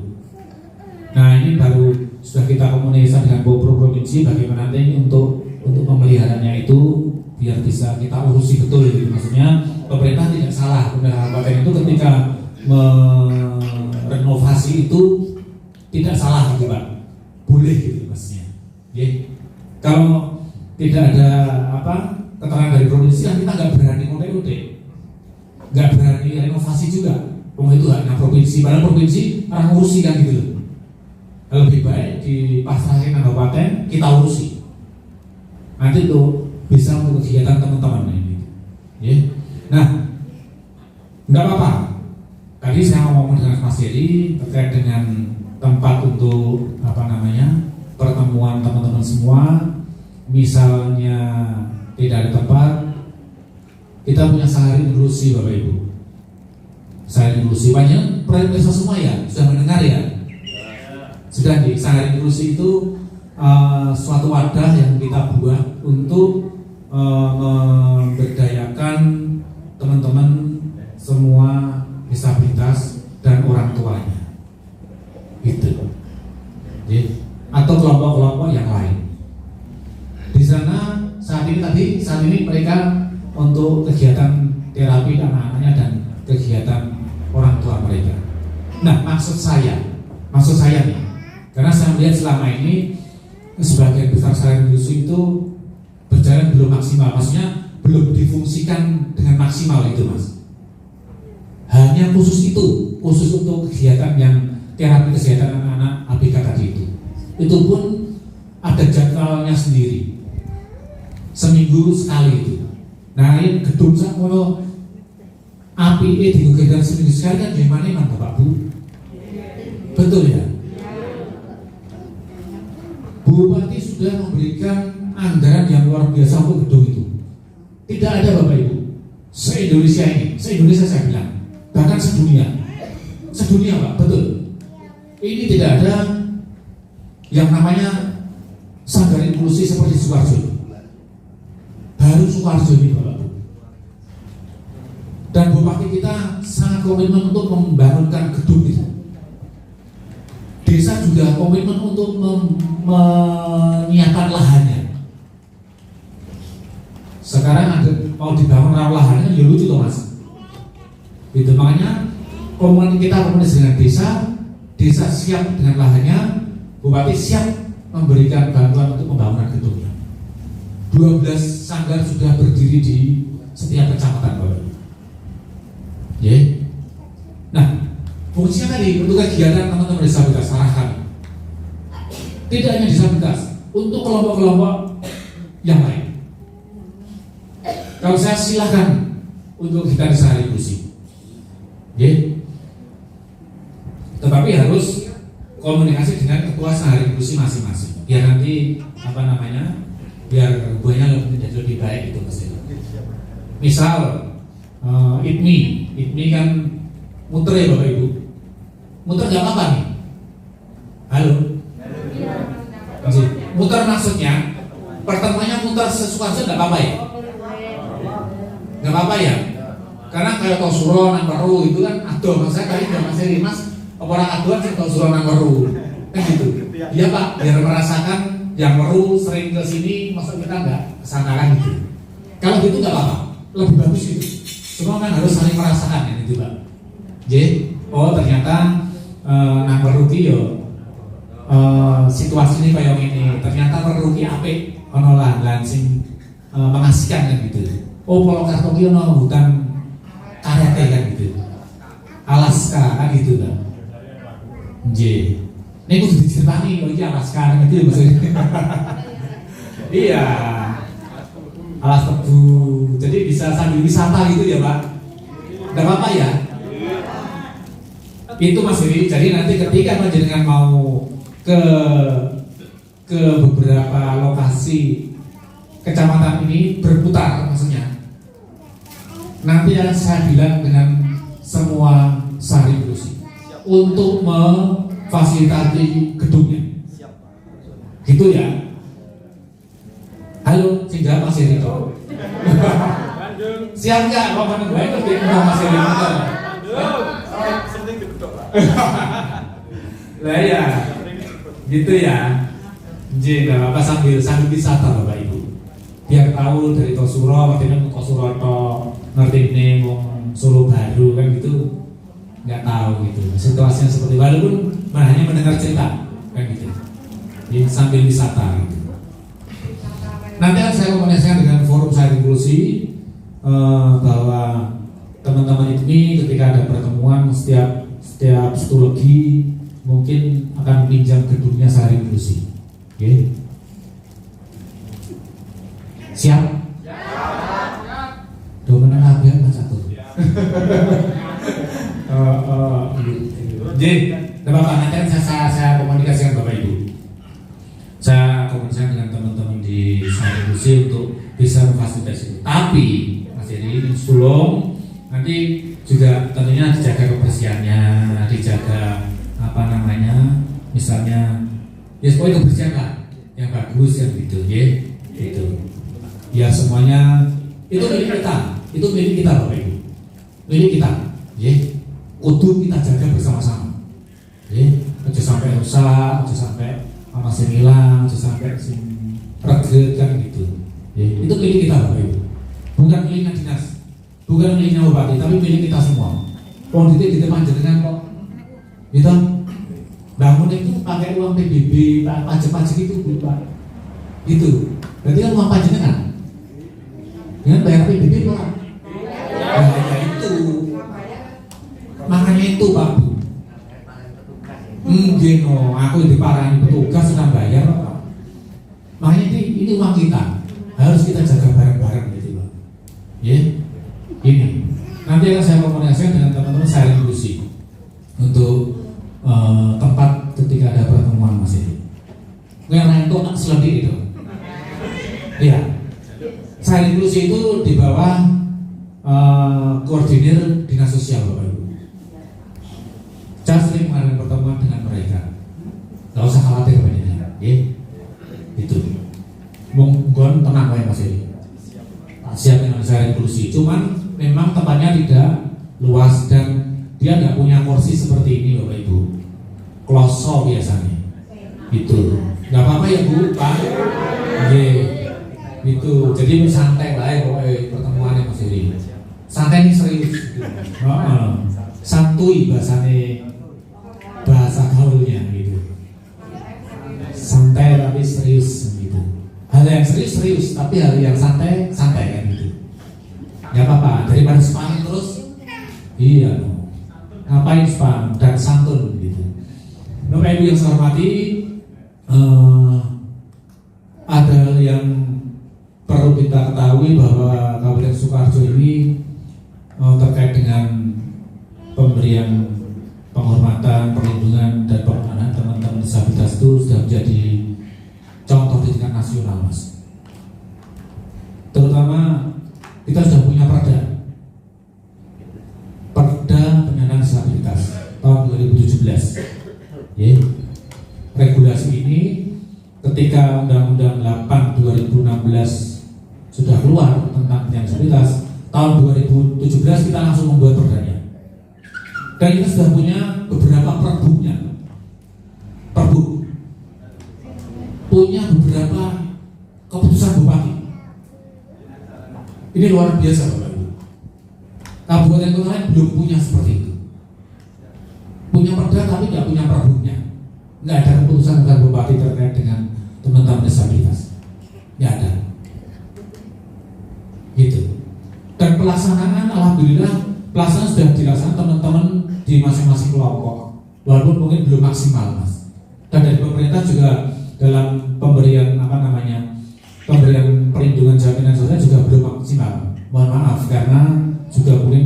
Nah ini baru sudah kita komunikasi dengan provinsi bagaimana nanti untuk pemeliharanya itu biar bisa kita urusi betul gitu. Maksudnya pemerintah tidak salah, pemerintah kabupaten itu ketika merenovasi itu tidak salah gitu Pak, boleh gitu maksudnya. Kalau tidak ada keterangan dari provinsi kan kita nggak berani ngode-ngode, nggak berani renovasi juga. itu haknya provinsi, padahal provinsi orang ngurusi kan gitu loh. Lebih baik dipasrahin ke kabupaten, kita urusi. Nanti tuh bisa untuk kegiatan teman-teman ini. Ya. Nah, nggak apa-apa. Tadi saya ngomong dengan Mas Heri terkait dengan tempat untuk pertemuan teman-teman semua. Misalnya tidak ada tempat, kita punya sehari inklusi Bapak Ibu. Sehari inklusi banyak proyek desa semua ya, sudah mendengar ya? Sudah di sehari inklusi itu suatu wadah yang kita buat untuk memberdayakan teman-teman semua disabilitas dan orang tuanya, gitu. Atau kelompok-kelompok yang lain. Di sana saat ini mereka untuk kegiatan terapi anak-anaknya dan kegiatan orang tua mereka. Nah, maksud saya nih, karena saya melihat selama ini sebagian besar sehari inklusi itu berjalan belum maksimal, maksudnya belum difungsikan dengan maksimal itu, Mas. Hanya khusus untuk kegiatan yang terapi kesehatan anak-anak ABK tadi itu pun ada jadwalnya sendiri, seminggu sekali itu. Nah, ini gedung sakmono API di kegiatan seminggu sekali kan gimana Bapak Bu? Betul ya? Bupati sudah memberikan anggaran yang luar biasa untuk gedung itu. Tidak ada Bapak Ibu se-Indonesia saya bilang, bahkan sedunia Pak, betul. Ini tidak ada yang namanya sanggar inklusi seperti Sukoharjo. Baru Sukoharjo ini Bapak Ibu. Dan Bupati kita sangat komitmen untuk membangunkan gedung itu. Desa juga komitmen untuk menyiapkan lahannya. Sekarang ada mau dibangun lahannya, ya lucu loh Mas. Itu makanya komunikasi dengan desa siap dengan lahannya, Bupati siap memberikan bantuan untuk pembangunan gedungnya. 12 sanggar sudah berdiri di setiap kecamatan Bapak. Ya. Nah, fungsinya tadi untuk kegiatan teman-teman disabilitas arahkan. Tidak hanya disabilitas, untuk kelompok-kelompok yang lain. Kalau saya silakan untuk kita sehari inklusi. Ya. Tetapi harus komunikasi dengan ketua sehari inklusi masing-masing. Biar nanti biar hubungannya lebih baik itu Mas. Misal IPMI kan muter ya Bapak Ibu. Muter nggak apa-apa nih. Halo. Muter maksudnya pertemuannya muter sesuatu nggak apa-apa ya? Nggak apa-apa ya? Karena kayak Tosuro nang Weru itu kan aduh Mas, saya kali nggak Mas Heri Mas. Orang aduan sih Tosuro nang Weru kan gitu. Iya Pak, biar merasakan yang Weru sering ke sini, maksud kita nggak kesana kan gitu. Kalau gitu nggak apa-apa, lebih bagus gitu. Semua kan harus saling merasakan ya gitu Pak. Oh ternyata nang Weruki yo situasi ini kayak ini. Ternyata Weruki apik, ono lahan sing mengasihkan kan gitu. Oh Pulau Kartoki ono hutan karate kan gitu. Alaska kan gitu kan. Ini kudu diceritani kalau ini Alaska kan gitu maksudnya. Iya. Alas tebu, jadi bisa sambil wisata gitu ya Pak. Gak apa-apa ya. Itu Mas Heri. Jadi nanti ketika panjenengan mau ke beberapa lokasi kecamatan ini berputar maksudnya, nanti akan saya bilang dengan semua sehari inklusi untuk memfasilitasi gedungnya. Gitu ya. Halo, sehingga Mas Heri itu siap nggak? Mau menunggu itu Mas Heri itu? Lah ya, gitu ya. Nggak apa-apa sambil wisata Bapak Ibu. Biar tahu dari Tosuro, artinya Tosuro atau ngerti ini mau Solo Baru kan gitu, nggak tahu gitu. Situasinya seperti walaupun hanya mendengar cerita kan gitu. Jadi sambil wisata gitu. Nanti akan saya komunikasikan dengan forum sehari inklusi bahwa teman-teman ini ketika ada pertemuan setiap psikologi mungkin akan pinjam gedungnya Sari Inklusi. Oke. Siap? Siap. Menang abian Mas satu. Jadi, Bapak nanti saya komunikasikan Bapak Ibu. Saya komunikasikan dengan teman-teman di Sari Inklusi untuk bisa memfasilitasi. Tapi Mas Edi tolong nanti juga tentunya dijaga kebersihannya, dijaga misalnya ya pokoknya kebersihan lah yang bagus yang gitu ya, gitu. Ya semuanya itu milik kita Bapak Ibu, milik kita, ya. Kudu kita jaga bersama-sama, ya. Jangan sampai rusak, jangan sampai masih hilang, jangan sampai reget kan gitu. Ya. Itu milik kita Bapak Ibu, bukan miliknya dinas, bukan miliknya bupati, tapi milik kita semua. Kondisi di depan jenengan kok, gitu. Bangun itu pakai uang PBB, pajak-pajak itu Pak. Gitu. Berarti kan uang pajaknya kan? Dengan bayar PBB Pak. Ya itu. Makanya itu Pak. Gino, aku diparahin petugas sedang bayar Pak. Makanya ini uang kita. Harus kita jaga bareng-bareng gitu Pak. Ya. Ini. Nanti akan saya komunikasikan dengan teman-teman Sari Inklusi untuk tempat ketika ada pertemuan Mas ini. Yang itu nak selebih itu. Iya. Sari Inklusi itu di bawah koordinir dinas sosial Bapak Ibu. Saya sering mengadakan pertemuan dengan mereka. Gak usah khawatir banyak, ya. Itu. Monggon tenang ya Mas ini. Siap dengan Sari Inklusi. Cuman memang tempatnya tidak luas dan dia nggak punya kursi seperti ini Bapak Ibu. Kloso biasanya. Itu. Nggak apa-apa ya Bu, Pak. Itu. Jadi santai lah ya pokoknya pertemuannya Mas Iri. Santai ini serius. Gitu. Santuy bahasa gaulnya gitu. Santai tapi serius gitu. Hal yang serius, tapi hal yang santai kan gitu. Nggak apa-apa. Daripada sparring terus. Iya. Ngapain spam dan santun gitu. Bapak Ibu yang saya hormati, ada yang perlu kita ketahui bahwa Kabupaten Sukoharjo ini terkait dengan pemberian penghormatan, perlindungan dan penanganan teman-teman disabilitas itu sudah menjadi contoh di tingkat nasional Mas. Terutama kita sudah punya perda penyandang disabilitas tahun 2017. Ya. Regulasi ini ketika Undang-Undang 8 2016 sudah keluar tentang penyandang disabilitas, tahun 2017 kita langsung membuat perdanya. Dan kita sudah punya beberapa perbunya. Punya beberapa keputusan bupati. Ini luar biasa Bapak Ibu. Kabupaten kota lain belum punya seperti itu. Punya perda tapi tidak punya perbunya. Nggak ada keputusan bukan bupati terkait dengan teman-teman disabilitas. Nggak ada. Gitu. Dan pelaksanaan alhamdulillah pelaksanaan sudah dilaksanakan teman-teman di masing-masing kelompok. Walaupun mungkin belum maksimal Mas. Dan dari pemerintah juga dalam pemberian pemberian perlindungan jaminan sosial juga belum maksimal. Mohon maaf karena juga mungkin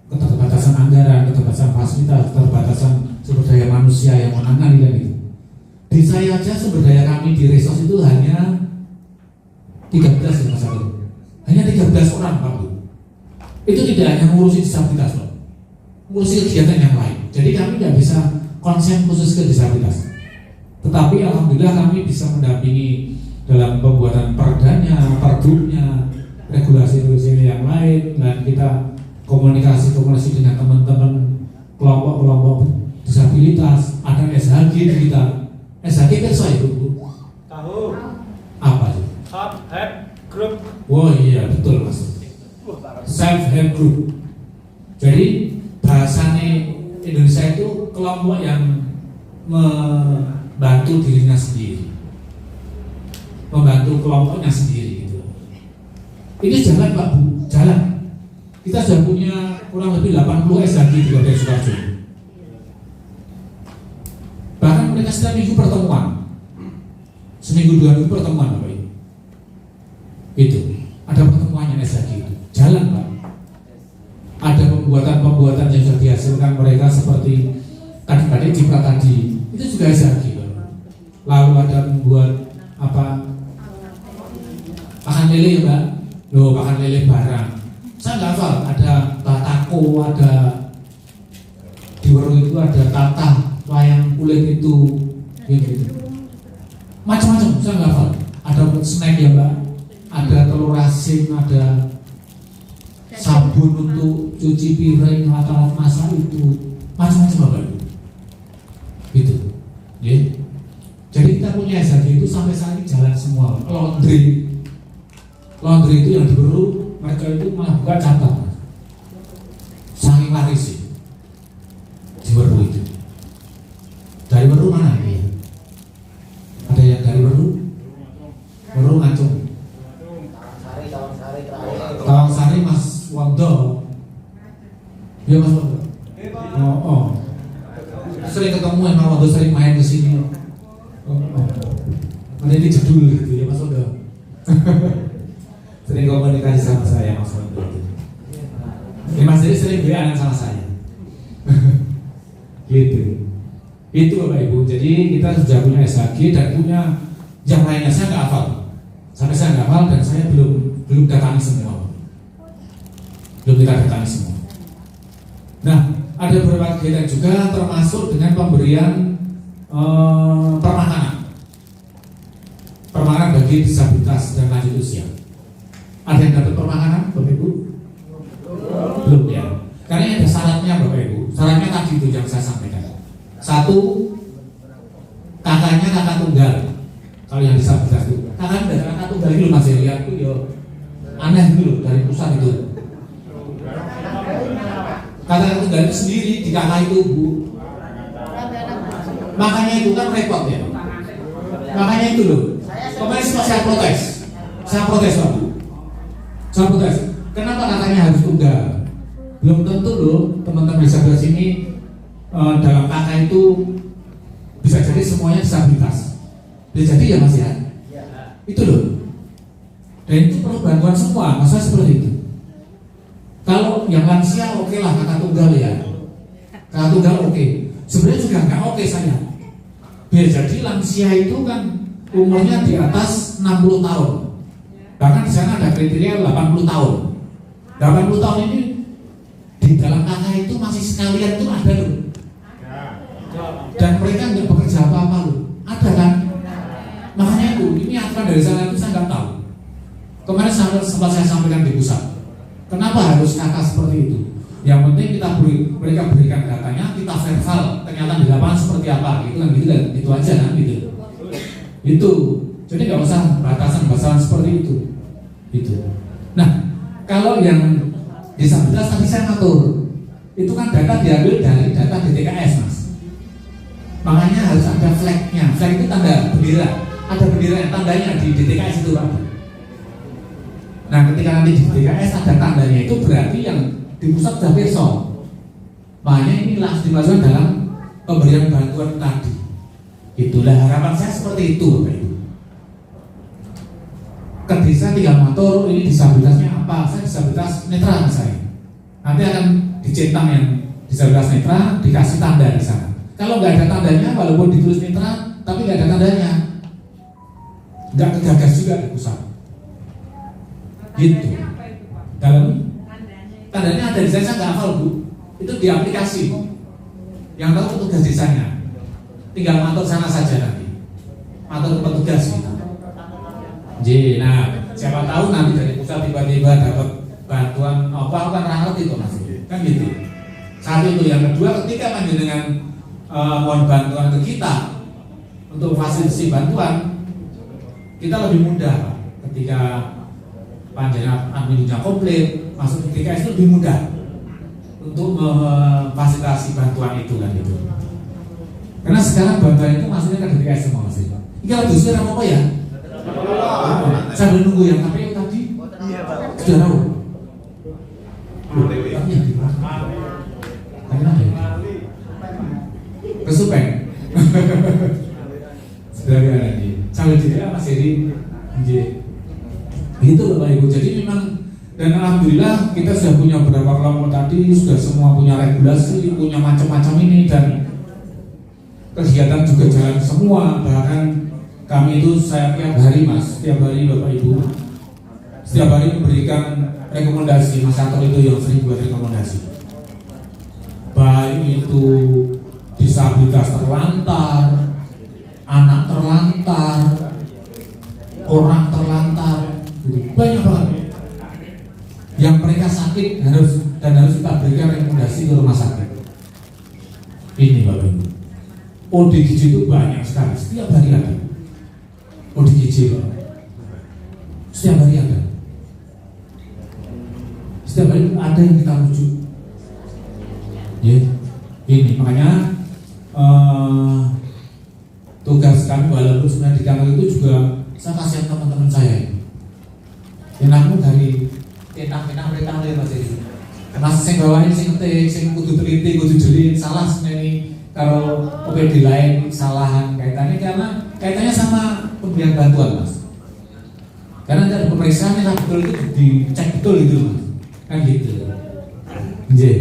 keterbatasan anggaran, keterbatasan fasilitas, keterbatasan sumber daya manusia yang menangani dan itu. Di saya aja sumber daya kami di Resos itu hanya 13 ya Mas Agus. Hanya 13 orang Pak Bu. Itu tidak hanya ngurusi disabilitas loh, ngurusi kegiatan yang lain. Jadi kami tidak bisa konsen khusus ke disabilitas. Tetapi alhamdulillah kami bisa mendampingi dalam pembuatan perdanya, pergubnya, regulasi-regulasi yang lain, dan kita komunikasi dengan teman-teman kelompok-kelompok disabilitas. Ada SHG kita. SHG perso itu Bu? Tahu. Apa itu? Self Help Group. Oh iya betul Mas. Self Help Group. Jadi bahasanya Indonesia itu kelompok yang membantu dirinya sendiri, membantu kelompoknya sendiri gitu. Ini jalan Pak Bu, jalan. Kita sudah punya kurang lebih 80 SHG di Kabupaten Sukoharjo. Bahkan mereka setiap minggu pertemuan, seminggu 2 minggu pertemuan Bapak Ibu. Itu ada pertemuannya SHG itu, jalan Pak. Ada pembuatan yang sudah dihasilkan mereka seperti tadi Cipta tadi, itu juga SHG Pak. Lalu ada membuat pakan lele Mbak, pakan lele barang. Saya nggak hafal, ada batako, ada di warung itu ada tatah, wayang kulit itu, gitu. Macam-macam, saya nggak hafal. Ada snack ya Mbak, ada telur asin, ada sabun untuk cuci piring, alat-alat masak itu, macam-macam Bapak Ibu. Gitu, ya. Jadi kita punya SHG itu sampai saat ini jalan semua. Laundry itu yang diburu, mereka itu malah buka cabang, saking laris sih di Weru itu. Dari Weru mana ini? Ada yang dari Weru Ngacung, Tawang Sari Mas Wondo, ya Mas Wondo. Oh. Sering ketemu Mas Wondo, sering main ke sini. Ini jedul gitu ya Mas Wondo. Sering komunikasi sama saya Mas Wondo itu. Mas jadi sering WA sama saya. Gitu. Itu Bapak Ibu. Jadi kita sudah punya SHG dan punya yang lainnya, saya nggak hafal. Sampai saya nggak hafal dan saya belum datangi semua. Belum kita datangi semua. Nah, ada beberapa kegiatan juga termasuk dengan pemberian permakanan bagi disabilitas dan lanjut usia. Ada yang dapat permakanan Bapak Ibu? Belum ya. Karena ini ada syaratnya Bapak Ibu. Syaratnya tadi itu yang saya sampaikan. 1, kakaknya kakak tunggal. Kalau yang disabilitas itu kakak dan kakak tunggal itu masih lihat itu ya aneh dulu dari pusat itu. Kakak tunggal itu sendiri di kakak itu Bu. Makanya itu kan repot ya. Makanya itu loh. Kemarin saya protes Pak Bu. Saya protes. Kenapa katanya harus tunggal? Belum tentu loh teman-teman disabilitas ini dalam kakak itu bisa jadi semuanya disabilitas. Bisa jadi ya Mas ya. Itu loh. Dan itu perlu bantuan semua. Masa seperti itu. Kalau yang lansia oke lah kakak tunggal ya. Kakak tunggal oke. Sebenarnya juga nggak oke saya. Biar jadi lansia itu kan umurnya di atas 60 tahun. Bahkan di sana ada kriteria 80 tahun. 80 tahun ini di dalam kakak itu masih sekalian tuh ada loh. Dan mereka nggak bekerja apa-apa loh. Ada kan? Makanya itu, ini aturan dari sana itu saya nggak tahu. Kemarin sempat saya sampaikan di pusat. Kenapa harus kakak seperti itu? Yang penting mereka berikan datanya, kita verbal kenyataan di lapangan seperti apa, gitu kan, gitu aja kan, gitu. Itu, jadi nggak usah batasan seperti itu. Gitu. Nah, kalau yang disabilitas tadi saya ngatur, itu kan data diambil dari data DTKS Mas. Makanya harus ada flagnya. Flag itu tanda bendera. Ada bendera tandanya di DTKS itu Pak. Nah, ketika nanti di DTKS ada tandanya itu berarti yang di pusat sudah besok. Makanya ini langsung dimasukkan dalam pemberian bantuan tadi. Itulah harapan saya seperti itu Bapak Ibu. Ke desa tinggal motor ini disabilitasnya apa? Saya disabilitas netra saya. Nanti akan dicentang yang disabilitas netra, dikasih tanda di sana. Kalau nggak ada tandanya, walaupun ditulis netra, tapi nggak ada tandanya, nggak kegagas juga di pusat. Gitu. Dalam tandanya ada di sana nggak hafal Bu. Itu di aplikasi. Yang tahu petugas desanya. Tinggal matur sana saja nanti. Matur petugas gitu. Jadi, nah siapa tahu nanti dari pusat tiba-tiba dapat bantuan apa kan rangat itu Mas. Kan gitu. Satu itu, yang kedua ketika panjenengan mohon bantuan ke kita untuk fasilitasi bantuan, kita lebih mudah ketika panjenengan adminnya komplit masuk ke DKS itu lebih mudah untuk memfasilitasi bantuan itu kan gitu. Karena sekarang bantuan itu masuknya ke DKS semua Mas. Ini kalau dosen apa ya? Sambil nunggu yang KPU tadi sudah tahu. Sebagai anak ini, calon tidak Mas Heri, itu Bapak Ibu. Jadi memang dan alhamdulillah kita sudah punya beberapa kelompok tadi, sudah semua punya regulasi, punya macam-macam ini dan kegiatan juga jalan semua. Bahkan kami itu saya tiap hari Mas, tiap hari Bapak Ibu, setiap hari memberikan rekomendasi. Mas Anton itu yang sering buat rekomendasi. Baik itu disabilitas terlantar, anak terlantar, orang terlantar, banyak banget yang mereka sakit harus kita berikan rekomendasi ke rumah sakit. Ini Bapak Ibu, ODGJ itu banyak sekali, setiap hari ada ODGJ Pak. Setiap hari ada, setiap hari ada yang kita rujuk. Ya, ini makanya tugas kami walaupun sebenarnya di kantor itu juga saya kasihan teman-teman saya ini. Yang namun dari tenang mereka mulai Mas Heri. Mas sing bawain sing ngetik, sing kudu teliti, kudu jeli, salah sebenarnya kalau OPD lain kesalahan kaitannya karena kaitannya sama pemberian bantuan Mas. Karena ada pemeriksaan yang betul itu dicek betul gitu Mas. Kan gitu. Nggih.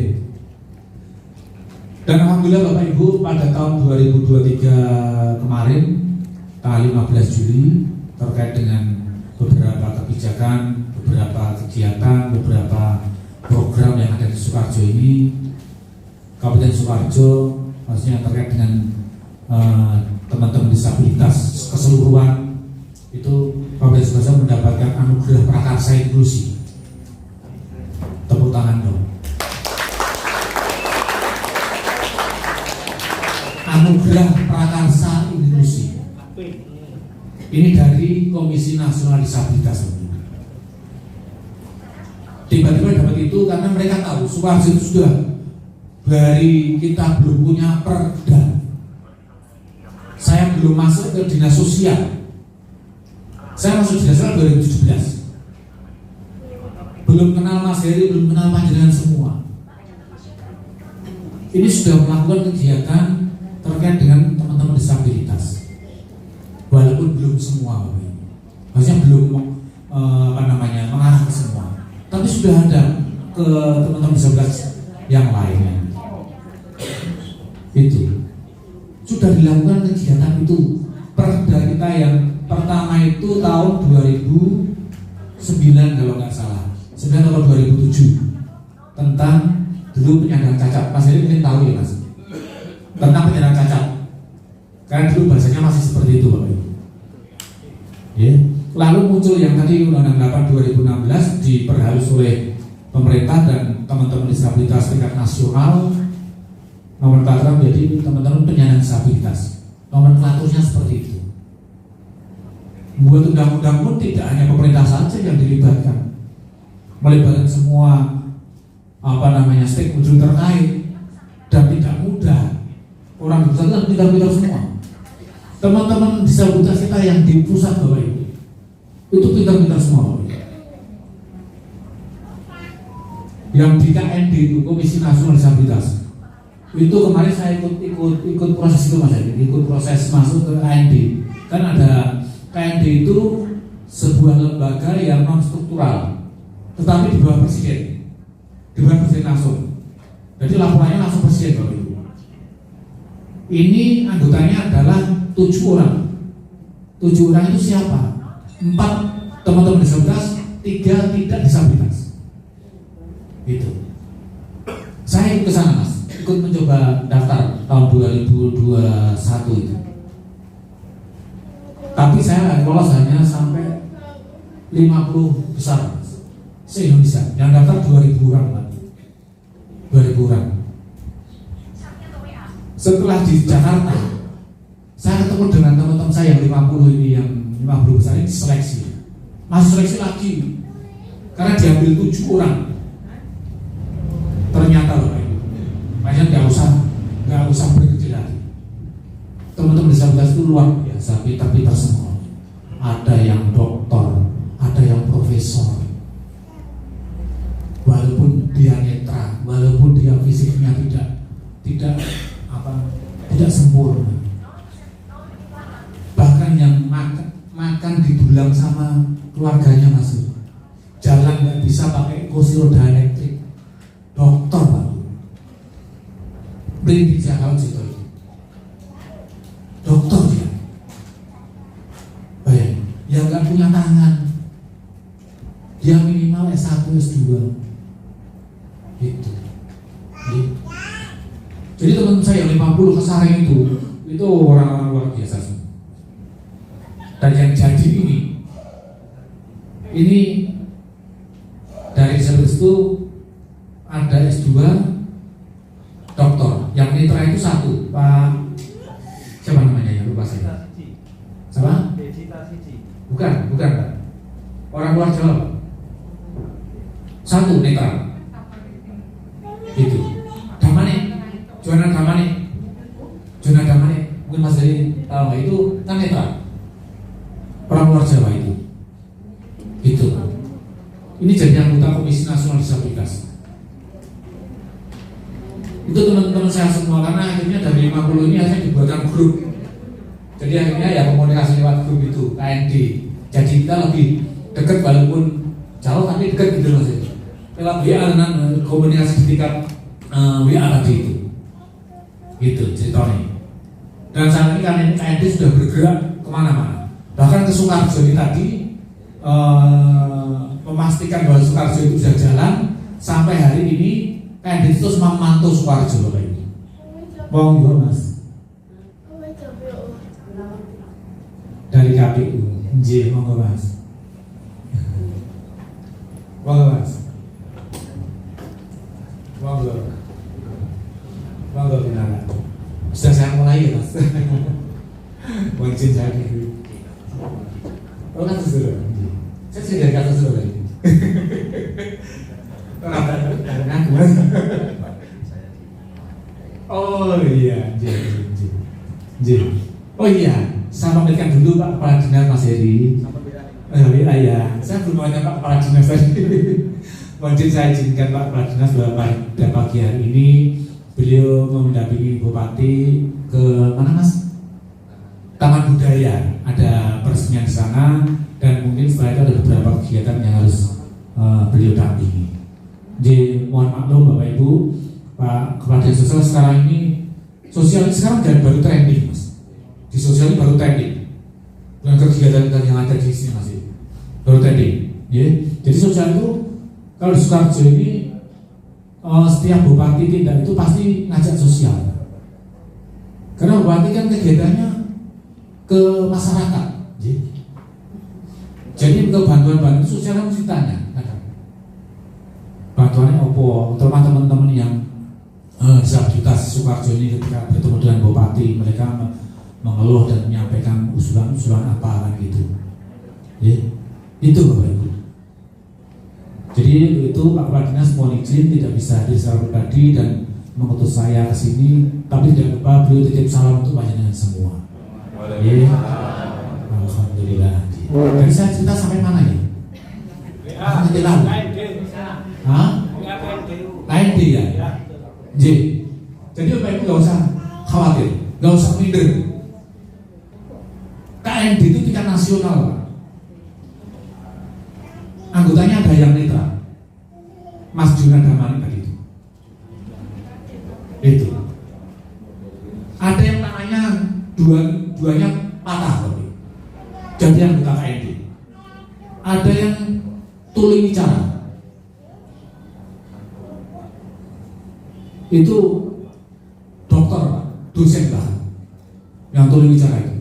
Dan alhamdulillah Bapak Ibu pada tahun 2023 kemarin tanggal 15 Juli terkait dengan beberapa kebijakan, beberapa kegiatan, beberapa program yang ada di Sukoharjo ini, Kabupaten Sukoharjo maksudnya terkait dengan teman-teman disabilitas keseluruhan itu Kabupaten Sukoharjo mendapatkan anugerah prakarsa inklusi. Tepuk tangan dong. Anugerah prakarsa inklusi. Ini dari Komisi Nasional Disabilitas. Tiba-tiba dapat itu karena mereka tahu Sukoharjo itu sudah dari kita belum punya perda. Saya belum masuk ke dinas sosial. Saya masuk dinas sosial 2017. Belum kenal Mas Heri, belum kenal panjenengan semua. Ini sudah melakukan kegiatan terkait dengan teman-teman disabilitas. Walaupun belum semua, maksudnya belum mengarah ke semua, tapi sudah ada ke teman-teman disabilitas yang lainnya. Itu sudah dilakukan kegiatan itu. Perda kita yang pertama itu tahun 2009 kalau nggak salah, 9 atau 2007 tentang dulu penyandang cacat. Mas Heri mungkin tahu ya Mas, tentang penyandang cacat. Karena dulu bahasanya masih seperti itu Bapak Ibu. Ya. Lalu muncul yang tadi Undang-Undang 8 2016 diperhalus oleh pemerintah dan teman-teman disabilitas tingkat nasional. Nomenklaturnya menjadi teman-teman penyandang disabilitas. Nomenklaturnya seperti itu. Buat undang-undang pun tidak hanya pemerintah saja yang dilibatkan, melibatkan semua stakeholder terkait dan tidak mudah. Orang di pusat itu pintar-pintar semua. Teman-teman disabilitas kita yang di pusat Bapak Ibu itu pintar-pintar semua. Yang di KND itu Komisi Nasional Disabilitas itu kemarin saya ikut proses itu Mas Heri, ikut proses masuk ke KND. Kan ada KND itu sebuah lembaga yang non struktural, tetapi di bawah presiden, langsung. Jadi laporannya langsung presiden Bapak Ibu. Ini anggotanya adalah 7 orang. 7 orang itu siapa? 4 teman-teman disabilitas, 3 tidak disabilitas. Itu. Saya ikut ke sana Mas, ikut mencoba daftar tahun 2021 itu. Tapi saya lolos hanya sampai 50 besar Mas, se-Indonesia. Yang daftar 2.000 orang Pak. 2.000 orang. Setelah di Jakarta, saya ketemu dengan teman-teman saya yang 50 ini, yang 50 besar ini seleksi. Masih seleksi lagi karena diambil 7 orang. Ternyata Bapak Ibu, makanya nggak usah berkecil hati. Teman-teman disabilitas itu luar biasa, pintar-pintar semua. Ada yang doktor, ada yang profesor. Walaupun dia netra, walaupun dia fisiknya tidak sempurna, jangan didulang sama keluarganya Mas. Jalan nggak bisa pakai kursi roda elektrik, dokter Pak. Beri dijaga situ, dokter dia. Baik, yang nggak punya tangan, dia minimal S1, S2, gitu. Jadi teman saya 50 kesareng itu orang-orang luar biasa sih. Dan yang jadi ini dari service itu ada S2 dokter, yang mitra itu satu, Pak siapa namanya ya, lupa saya. Siapa? Bukan Pak. Orang luar Jawa. Satu netra. Itu. Damane. Jonan Damane. Mungkin Mas Dari tahu nggak, itu kan netra. Orang luar Jawa itu. Itu. Ini jadi anggota Komisi Nasional Disabilitas. Itu teman-teman saya semua, karena akhirnya dari 50 ini akhirnya dibuatkan grup. Jadi akhirnya ya komunikasi lewat grup itu, KND. Jadi kita lebih dekat walaupun jauh tapi dekat gitu Mas. Lewat WA dengan komunikasi ketika WA tadi itu. Gitu ceritanya. Dan saat ini kan KND sudah bergerak kemana-mana. Bahkan ke Sukarjo ini tadi memastikan bahwa Sukarjo itu sudah jalan. Sampai hari ini KND itu terus memantau Sukarjo Bapak Ibu. Monggo Mas. Dari KPU. Nggih, monggo Mas. Monggo Mas. Monggo Binara. Sudah saya mulai ya Mas. Wajib saya dulu. Oh kan sesuai. Saya sudah dari kata sesuai lagi. Ngaku Mas. Oh iya, J. Oh iya, saya pamitkan dulu Pak Kepala Dinas Mas Heri. Ya, saya belum nanya Pak Kepala Dinas tadi. Mungkin saya izinkan Pak Kepala Dinas bahwa pada pagi hari ini beliau mendampingi Bupati ke mana Mas? Taman Budaya, ada peresmian di sana, dan mungkin setelah itu ada beberapa kegiatan yang harus beliau dampingi. Jadi mohon maklum Bapak Ibu, Pak Kepala Dinas Sosial sekarang ini sekarang dan baru trending Mas. Di sosial ini baru trending. Dengan kegiatan yang ada di sini masih baru trending. Ya. Jadi sosial itu kalau di Sukarjo ini setiap bupati tindak itu pasti ngajak sosial. Karena bupati kan kegiatannya ke masyarakat. Ya. Jadi ke bantuan sosial harus ditanya. Bantuannya opo, terutama teman-teman yang disabilitas Sukarjo ini ketika bertemu dengan bupati, mereka mengeluh dan menyampaikan usulan-usulan apa kan gitu. Ya, itu Bapak Ibu. Jadi itu Pak Kepala Dinas mohon izin tidak bisa hadir secara pribadi dan mengutus saya ke sini, tapi tidak lupa beliau titip salam untuk panjenengan semua. Ya, alhamdulillah. Jadi saya cerita sampai mana ya? Nanti lalu. Hah? KND ya? J. Jadi Bapak Ibu nggak usah khawatir, nggak usah minder. KND itu tingkat nasional, Pak. Anggotanya ada yang netra, Mas Jonan Damani tadi itu. Ada yang tangannya duanya patah, Pak. Jadi anggota KND. Ada yang tuli bicara. Itu dokter, dosen lah, yang tuli bicara itu.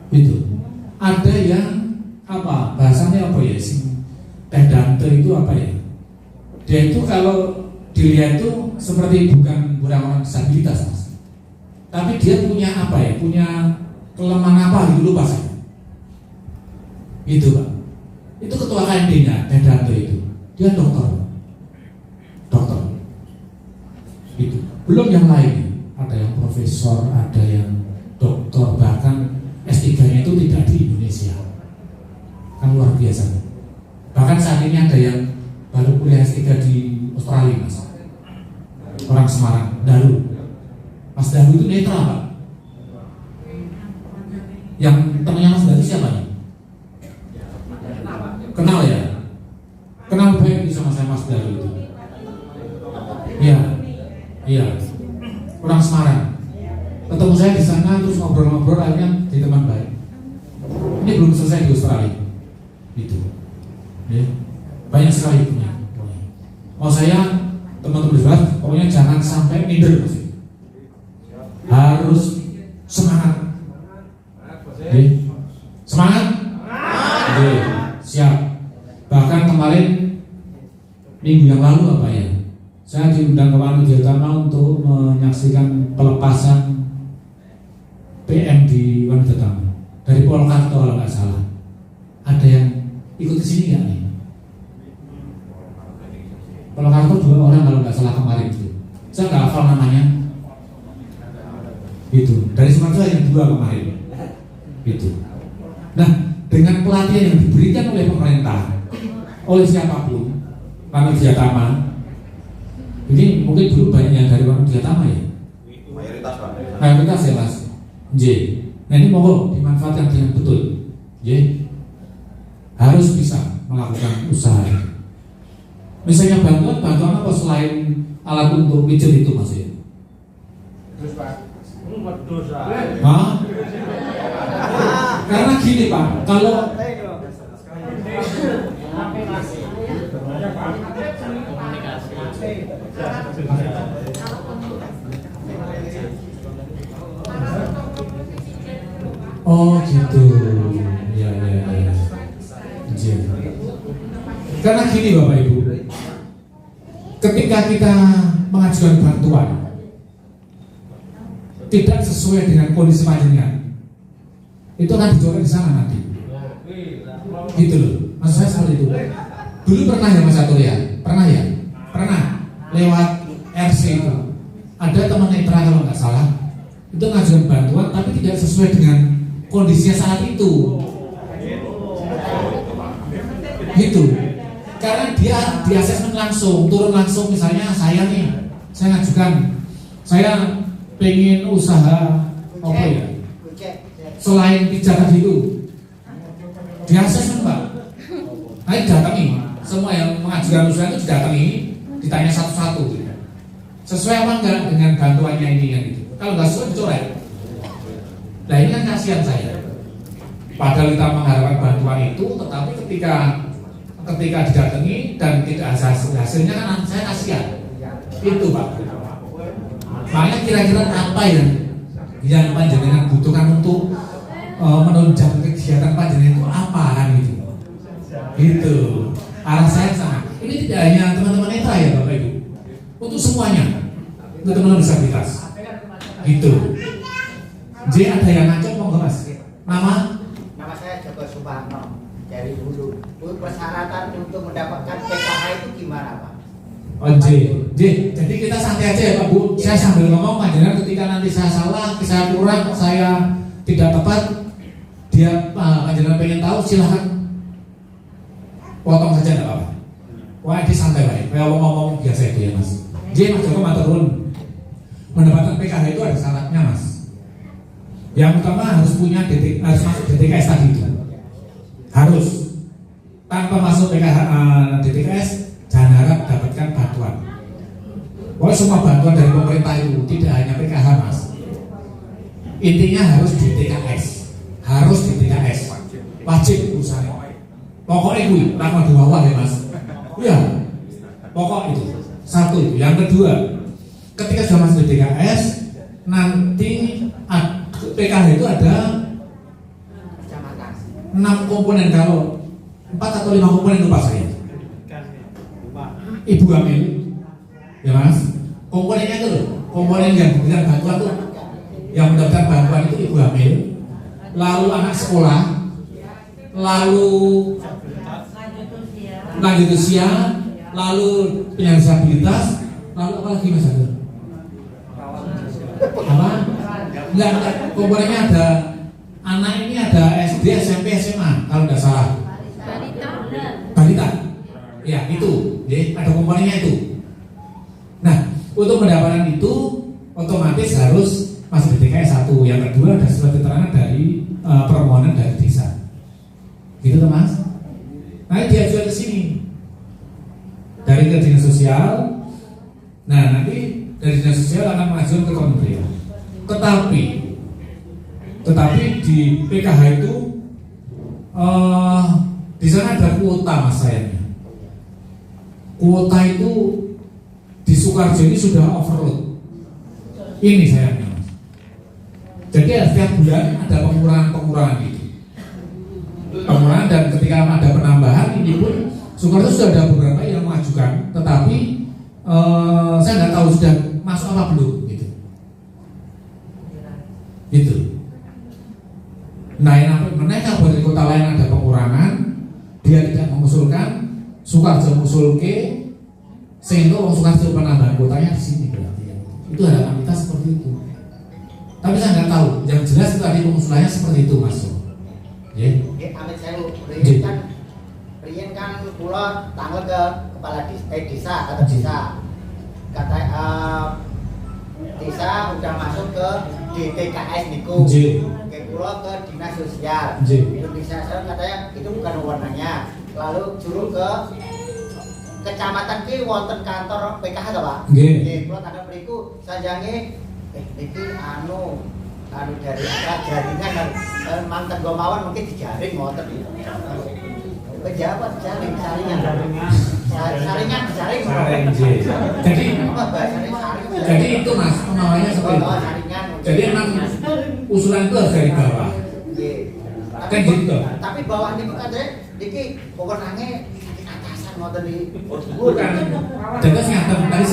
Itu ada yang apa bahasanya apa ya sing pedante itu apa ya, dia itu kalau dilihat itu seperti bukan orang disabilitas Mas, tapi dia punya apa ya, punya kelemahan apa gitu lupa saya. Itu Pak, itu ketua KND-nya pedante itu, dia dokter itu. Belum yang lain, ada yang profesor, ada yang dokter, bahkan S3-nya itu tidak di Indonesia. Kan luar biasa. Bahkan saat ini ada yang baru kuliah S3 di Australia Mas. Orang Semarang, Daru. Mas Daru itu netra Pak. Yang temannya Mas Daru siapa nih? Kenal ya? Kenal baik sama saya Mas Daru itu. Iya. Orang Semarang. Ketemu saya di sana terus ngobrol-ngobrol akhirnya jadi teman baik. Ini belum selesai di Australia. Itu. Ya. Banyak sekali punya. Mau saya teman-teman jelas, pokoknya jangan sampai minder masih. Harus semangat. Semangat? Oke, siap. Bahkan kemarin minggu yang lalu apa ya? Saya diundang ke Wanudiyatama untuk menyaksikan pelepasan PM di Wanudiyatama dari Polkarto kalau nggak salah. Ada yang ikut ke sini nggak nih? Polkarto 2 orang kalau nggak salah kemarin itu. Saya nggak hafal namanya. Gitu. Dari Sumatera yang 2 kemarin. Gitu. Nah, dengan pelatihan yang diberikan oleh pemerintah, oleh siapapun, Wanudiyatama, ini mungkin dulu banyak yang dari Wanudiyatama ya. Mayoritas ya Mas. J. Nah ini mohon dimanfaatkan dengan betul. J. Harus bisa melakukan usaha. Misalnya bantuan apa selain alat untuk pijat itu Mas ya? Terus Pak, dosa. Hah? Karena gini Pak, kalau oh gitu, ya. Karena gini Bapak Ibu, ketika kita mengajukan bantuan tidak sesuai dengan kondisi panjenengan, itu akan dicoret di sana nanti. Gitu loh, maksud saya seperti itu. Dulu pernah ya Mas Atul ya, pernah lewat RC itu ada teman netra kalau nggak salah itu ngajukan bantuan tapi tidak sesuai dengan kondisinya saat itu. Gitu. Karena dia di asesmen langsung, turun langsung. Misalnya saya ngajukan, saya pengen usaha apa ya, selain pijat tadi itu, di asesmen Pak. Nah didatangi, semua yang mengajukan usaha itu didatangi, ditanya satu-satu, sesuai apa enggak dengan bantuannya ini yang gitu. Kalau nggak sesuai dicoret. Nah ini kan kasihan saya. Padahal kita mengharapkan bantuan itu, tetapi ketika didatangi dan tidak ada hasilnya kan saya kasihan. Itu Pak. Makanya kira-kira apa yang panjenengan butuhkan untuk menunjang kegiatan panjenengan itu apa kan gitu. Gitu. Arah saya sana. Ini tidak hanya teman-teman netra ya Bapak Ibu. Untuk semuanya. Untuk teman-teman disabilitas. Gitu. J ada yang ngacok mau nggak Mas? Nama saya Joko Suparno dari Hulu. Persyaratan untuk mendapatkan PKH itu gimana Pak? Oh J. Jadi kita santai aja ya Pak Bu. Saya sambil ngomong panjenengan ketika nanti saya salah, saya kurang, saya tidak tepat, dia panjenengan pengen tahu silahkan potong saja nggak apa-apa. Wah ini santai baik. Kayak ngomong biasa itu ya Mas. J Mas Joko maturun. Mendapatkan PKH itu ada syaratnya Mas. Yang pertama harus masuk DTKS tadi itu. Harus. Tanpa masuk DTKS jangan harap dapatkan bantuan. Pokoknya semua bantuan dari pemerintah itu tidak hanya PKH Mas. Intinya harus DTKS. Harus DTKS. Wajib usahanya. Pokoknya gue lama di bawah ya Mas. Iya. Pokok itu. Satu itu. Yang kedua, ketika sudah masuk DTKS, nanti PKH itu ada 6 komponen, kalau 4 atau 5 komponen lupa saya. Ibu hamil, ya Mas. Komponennya itu loh, komponen yang diberikan bantuan tuh, yang mendapatkan bantuan itu ibu hamil, lalu anak sekolah, lalu lanjut usia, lalu penyandang disabilitas, lalu apa lagi Mas Agus? Apa? Enggak, komponennya ada anak ini ada SD, SMP, SMA kalau nggak salah. Balita. Ya itu, ada komponennya itu. Nah, untuk mendapatkan itu otomatis harus masuk DTKS 1. Yang kedua ada surat keterangan dari gitu kan Mas. Nah diajukan ke sini dari ke dinas sosial. Nah nanti dari dinas sosial akan mengajukan ke kementerian. Tetapi di PKH itu di sana ada kuota Mas sayangnya. Kuota itu di Sukarjo ini sudah overload. Ini sayangnya Mas. Jadi setiap bulan ada pengurangan gitu. Pengurangan, dan ketika ada penambahan ini pun Sukarjo sudah ada beberapa yang mengajukan, tetapi saya nggak tahu sudah masuk apa belum gitu. Gitu. Nah, yang mereka dari kota lain ada pengurangan, dia tidak mengusulkan, Sukarjo mengusulke, sehingga orang Sukarjo penambahan kotanya di sini berarti ya. Itu ada kita seperti itu. Tapi saya nggak tahu. Yang jelas itu tadi pengusulannya seperti itu Mas. Ya. Amit saya Rian kan pulau tanggal ke kepala desa atau desa. Kata desa udah masuk ke DTKS niku. Ke pulau ke dinas sosial. Itu bisa saya katanya itu bukan wewenangnya. Lalu juru ke kecamatan ki wonten kantor PKH to, Pak? Nggih. Kula tanggal mriku sajange iki anu dari jaringan mang Teguh Mawon mungkin dijaring ngoten iki. Pejabat jaring saringan. Saringan dijaring. Jadi itu Mas, namanya seperti itu. Jadi emang usulan itu harus dari bawah. Nggih. Kan gitu. Tapi bawah niku katanya niki wewenange atasan ngoten iki. Bukan. Jadi tadi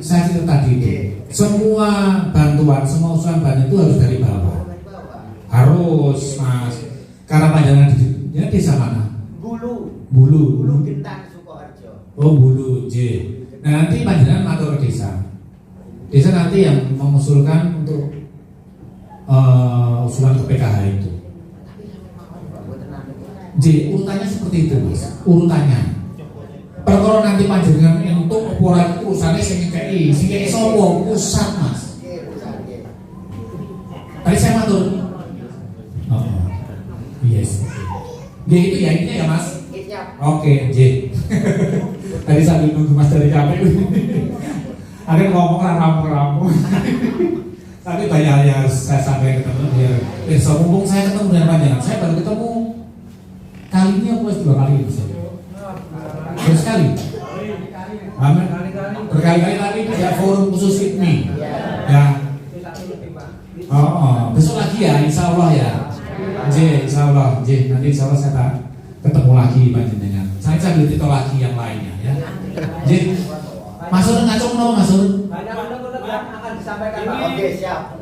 saya cerita tadi itu. Semua bantuan, semua usulan bantuan itu harus dari bawah. Harus Mas. Karena panjangan di desa mana? Bulu Gentang Sukoharjo. Oh Bulu J. Nah nanti panjenengan matur ke desa. Desa nanti yang mengusulkan untuk usulan ke PKH itu. J, urutannya seperti itu Mas. Urutannya. Perkara nanti panjenengan untuk oporan urusannya sing KI sopo pusat Mas. Tadi saya matur. Oh. Yes. J itu ya ini ya Mas. Oke, J. Tadi sambil nunggu Mas dari KPU. Akhirnya ngomong rampung-rampung. Tapi banyak yang saya sampai ketemu ya. Mumpung saya ketemu dengan panjangan, saya baru ketemu kali ini aku dua kali ini. Terus sekali. Amin. Berkali-kali tadi ada forum khusus ini. Ya. Besok lagi ya, insya Allah ya. J, insya Allah. J, nanti insya Allah saya ketemu lagi panjenengan. Saya sambil tito lagi yang lainnya ya. J, Masur ngacung no Masur. Banyak yang akan disampaikan Pak. Oke, siap.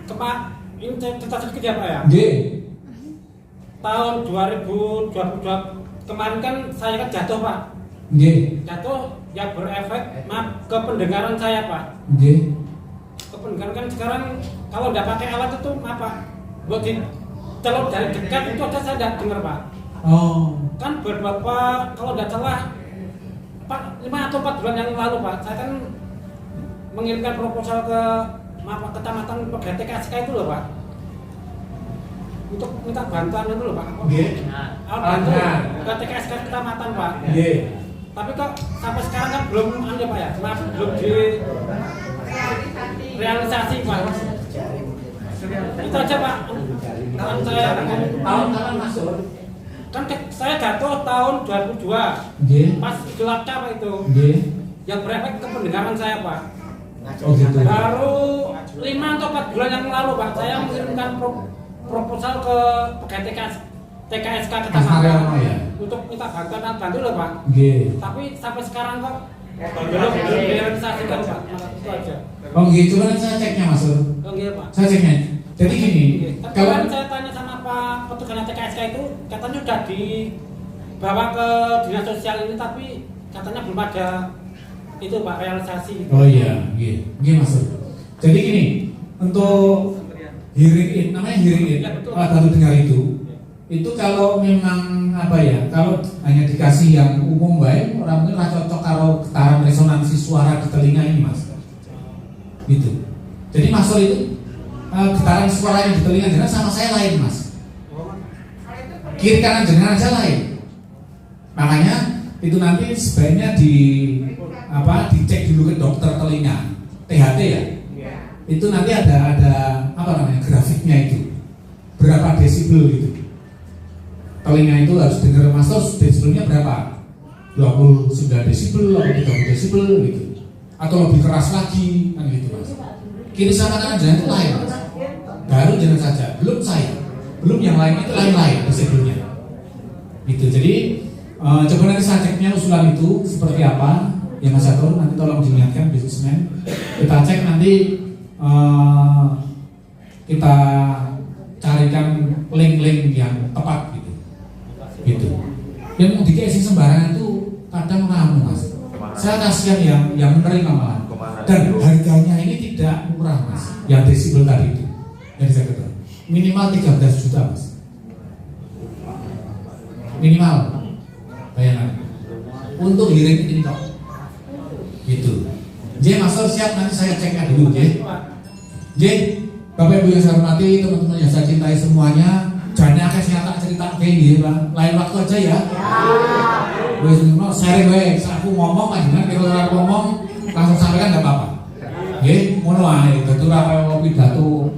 Pak, ini cerita sedikit ya Pak ya. J. Tahun 2022 kemarin kan saya kan jatuh Pak. J. Jatuh yang berefek ke pendengaran saya Pak. J. Ke pendengaran kan sekarang kalau nggak pakai alat itu apa? Buat celok dari dekat itu aja saya nggak dengar Pak. Oh. Kan beberapa kalau nggak salah Pak 5 atau 4 bulan yang lalu Pak, saya kan mengirimkan proposal ke kecamatan pegawai TKSK itu loh Pak, untuk minta bantuan itu loh Pak. Bantuan ke TKSK kecamatan Pak. Tapi kok sampai sekarang kan belum Pak ya, belum di realisasi Pak. Itu aja Pak. Kan saya Tahun kapan masuk? Kan saya jatuh tahun 2002. Pas gelap Pak itu. Yang berefek ke pendengaran saya Pak. Oh gitu. Baru 5 atau 4 bulan yang lalu Pak, saya mengirimkan proposal ke pegawai TKSK kecamatan untuk minta bantu loh Pak. Tapi sampai sekarang kok belum direalisasikan Pak. Itu aja. Oh gitu, kan saya ceknya Masur. Oh iya Pak. Saya ceknya. Jadi gini, kalau saya tanya sama Pak petugas TKSK itu, katanya sudah dibawa ke dinas sosial ini, tapi katanya belum ada itu Pak realisasi. Oh iya, iya Masur. Jadi gini, untuk hearing in, namanya hearing in, alat bantu dengar itu kalau memang apa ya, kalau hanya dikasih yang umum baik, orang mungkin lah cocok kalau getaran resonansi suara di telinga ini Mas. Gitu. Jadi Masur itu getaran suara yang di telinga jenengan sama saya lain Mas. kiri kanan jenengan aja lain. Makanya itu nanti sebaiknya dicek dulu ke dokter telinga, THT ya. Itu nanti ada apa namanya grafiknya itu, berapa desibel gitu. Telinga itu harus dengar Mas Tos, desibelnya berapa? 29 desibel atau 30 desibel gitu. Atau lebih keras lagi kan gitu Mas. Kiri sama kanan jangan itu lain Mas. Baru jangan saja, belum saya, belum yang lain itu lain-lain desibelnya. Gitu. Jadi coba nanti saya ceknya usulan itu seperti apa ya Mas Atur, nanti tolong diingatkan besok Senin. Kita cek nanti kita carikan link-link yang tepat gitu. Gitu. Yang mau dikasih sembarangan itu kadang ngamu Mas. Saya kasihan yang menerima malah. Dan harganya ini tidak murah Mas. Yang desibel tadi itu yang saya katakan minimal 13 juta Mas. Minimal. Bayangan. Untuk hearing ini kok. Gitu. J Master siap, nanti saya ceknya dulu J. Bapak Ibu yang saya hormati, teman-teman yang saya cintai semuanya, jangan akeh sing tak cerita kayak gini, Bang. Lain waktu aja ya. Wes ngono sharing wae, aku ngomong panjenengan kira-kira ngomong langsung sampaikan enggak apa-apa. Nggih, ngono wae. Dadi ora pidato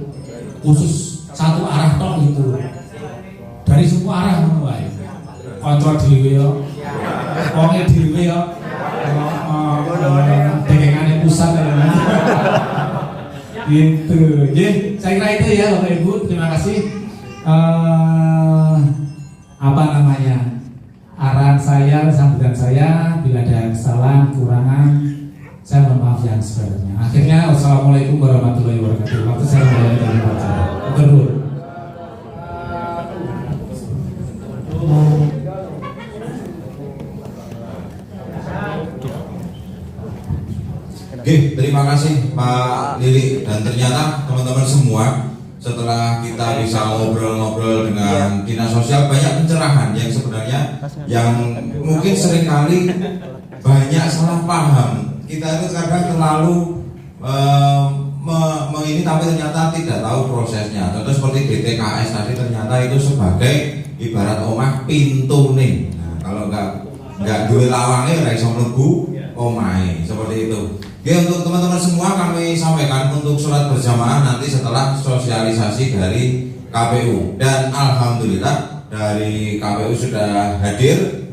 khusus satu arah tok gitu. Dari semua arah ngono wae. Kontrol dhewe yo. Wonge dhewe yo. Dengengane pusat ya. Gitu. Jadi saya kira itu ya Bapak Ibu, terima kasih. Apa namanya? Arahan saya, sambutan saya, bila ada kesalahan, kekurangan, saya mohon maaf yang sebenarnya. Akhirnya, wassalamualaikum warahmatullahi wabarakatuh. Waktu saya mulai dari baca. Terus. Oke, terima kasih Pak Lili. Dan ternyata teman-teman semua, setelah kita bisa ngobrol-ngobrol dengan dinas sosial, banyak pencerahan yang sebenarnya yang mungkin seringkali banyak salah paham. Kita itu kadang terlalu ini tapi ternyata tidak tahu prosesnya. Contoh seperti DTKS tadi, ternyata itu sebagai ibarat omah pintu nih. Nah, kalau nggak duwe lawange ora iso mlebu omahe, seperti itu. Oke, untuk teman-teman semua kami sampaikan untuk sholat berjamaah nanti setelah sosialisasi dari KPU. Dan alhamdulillah dari KPU sudah hadir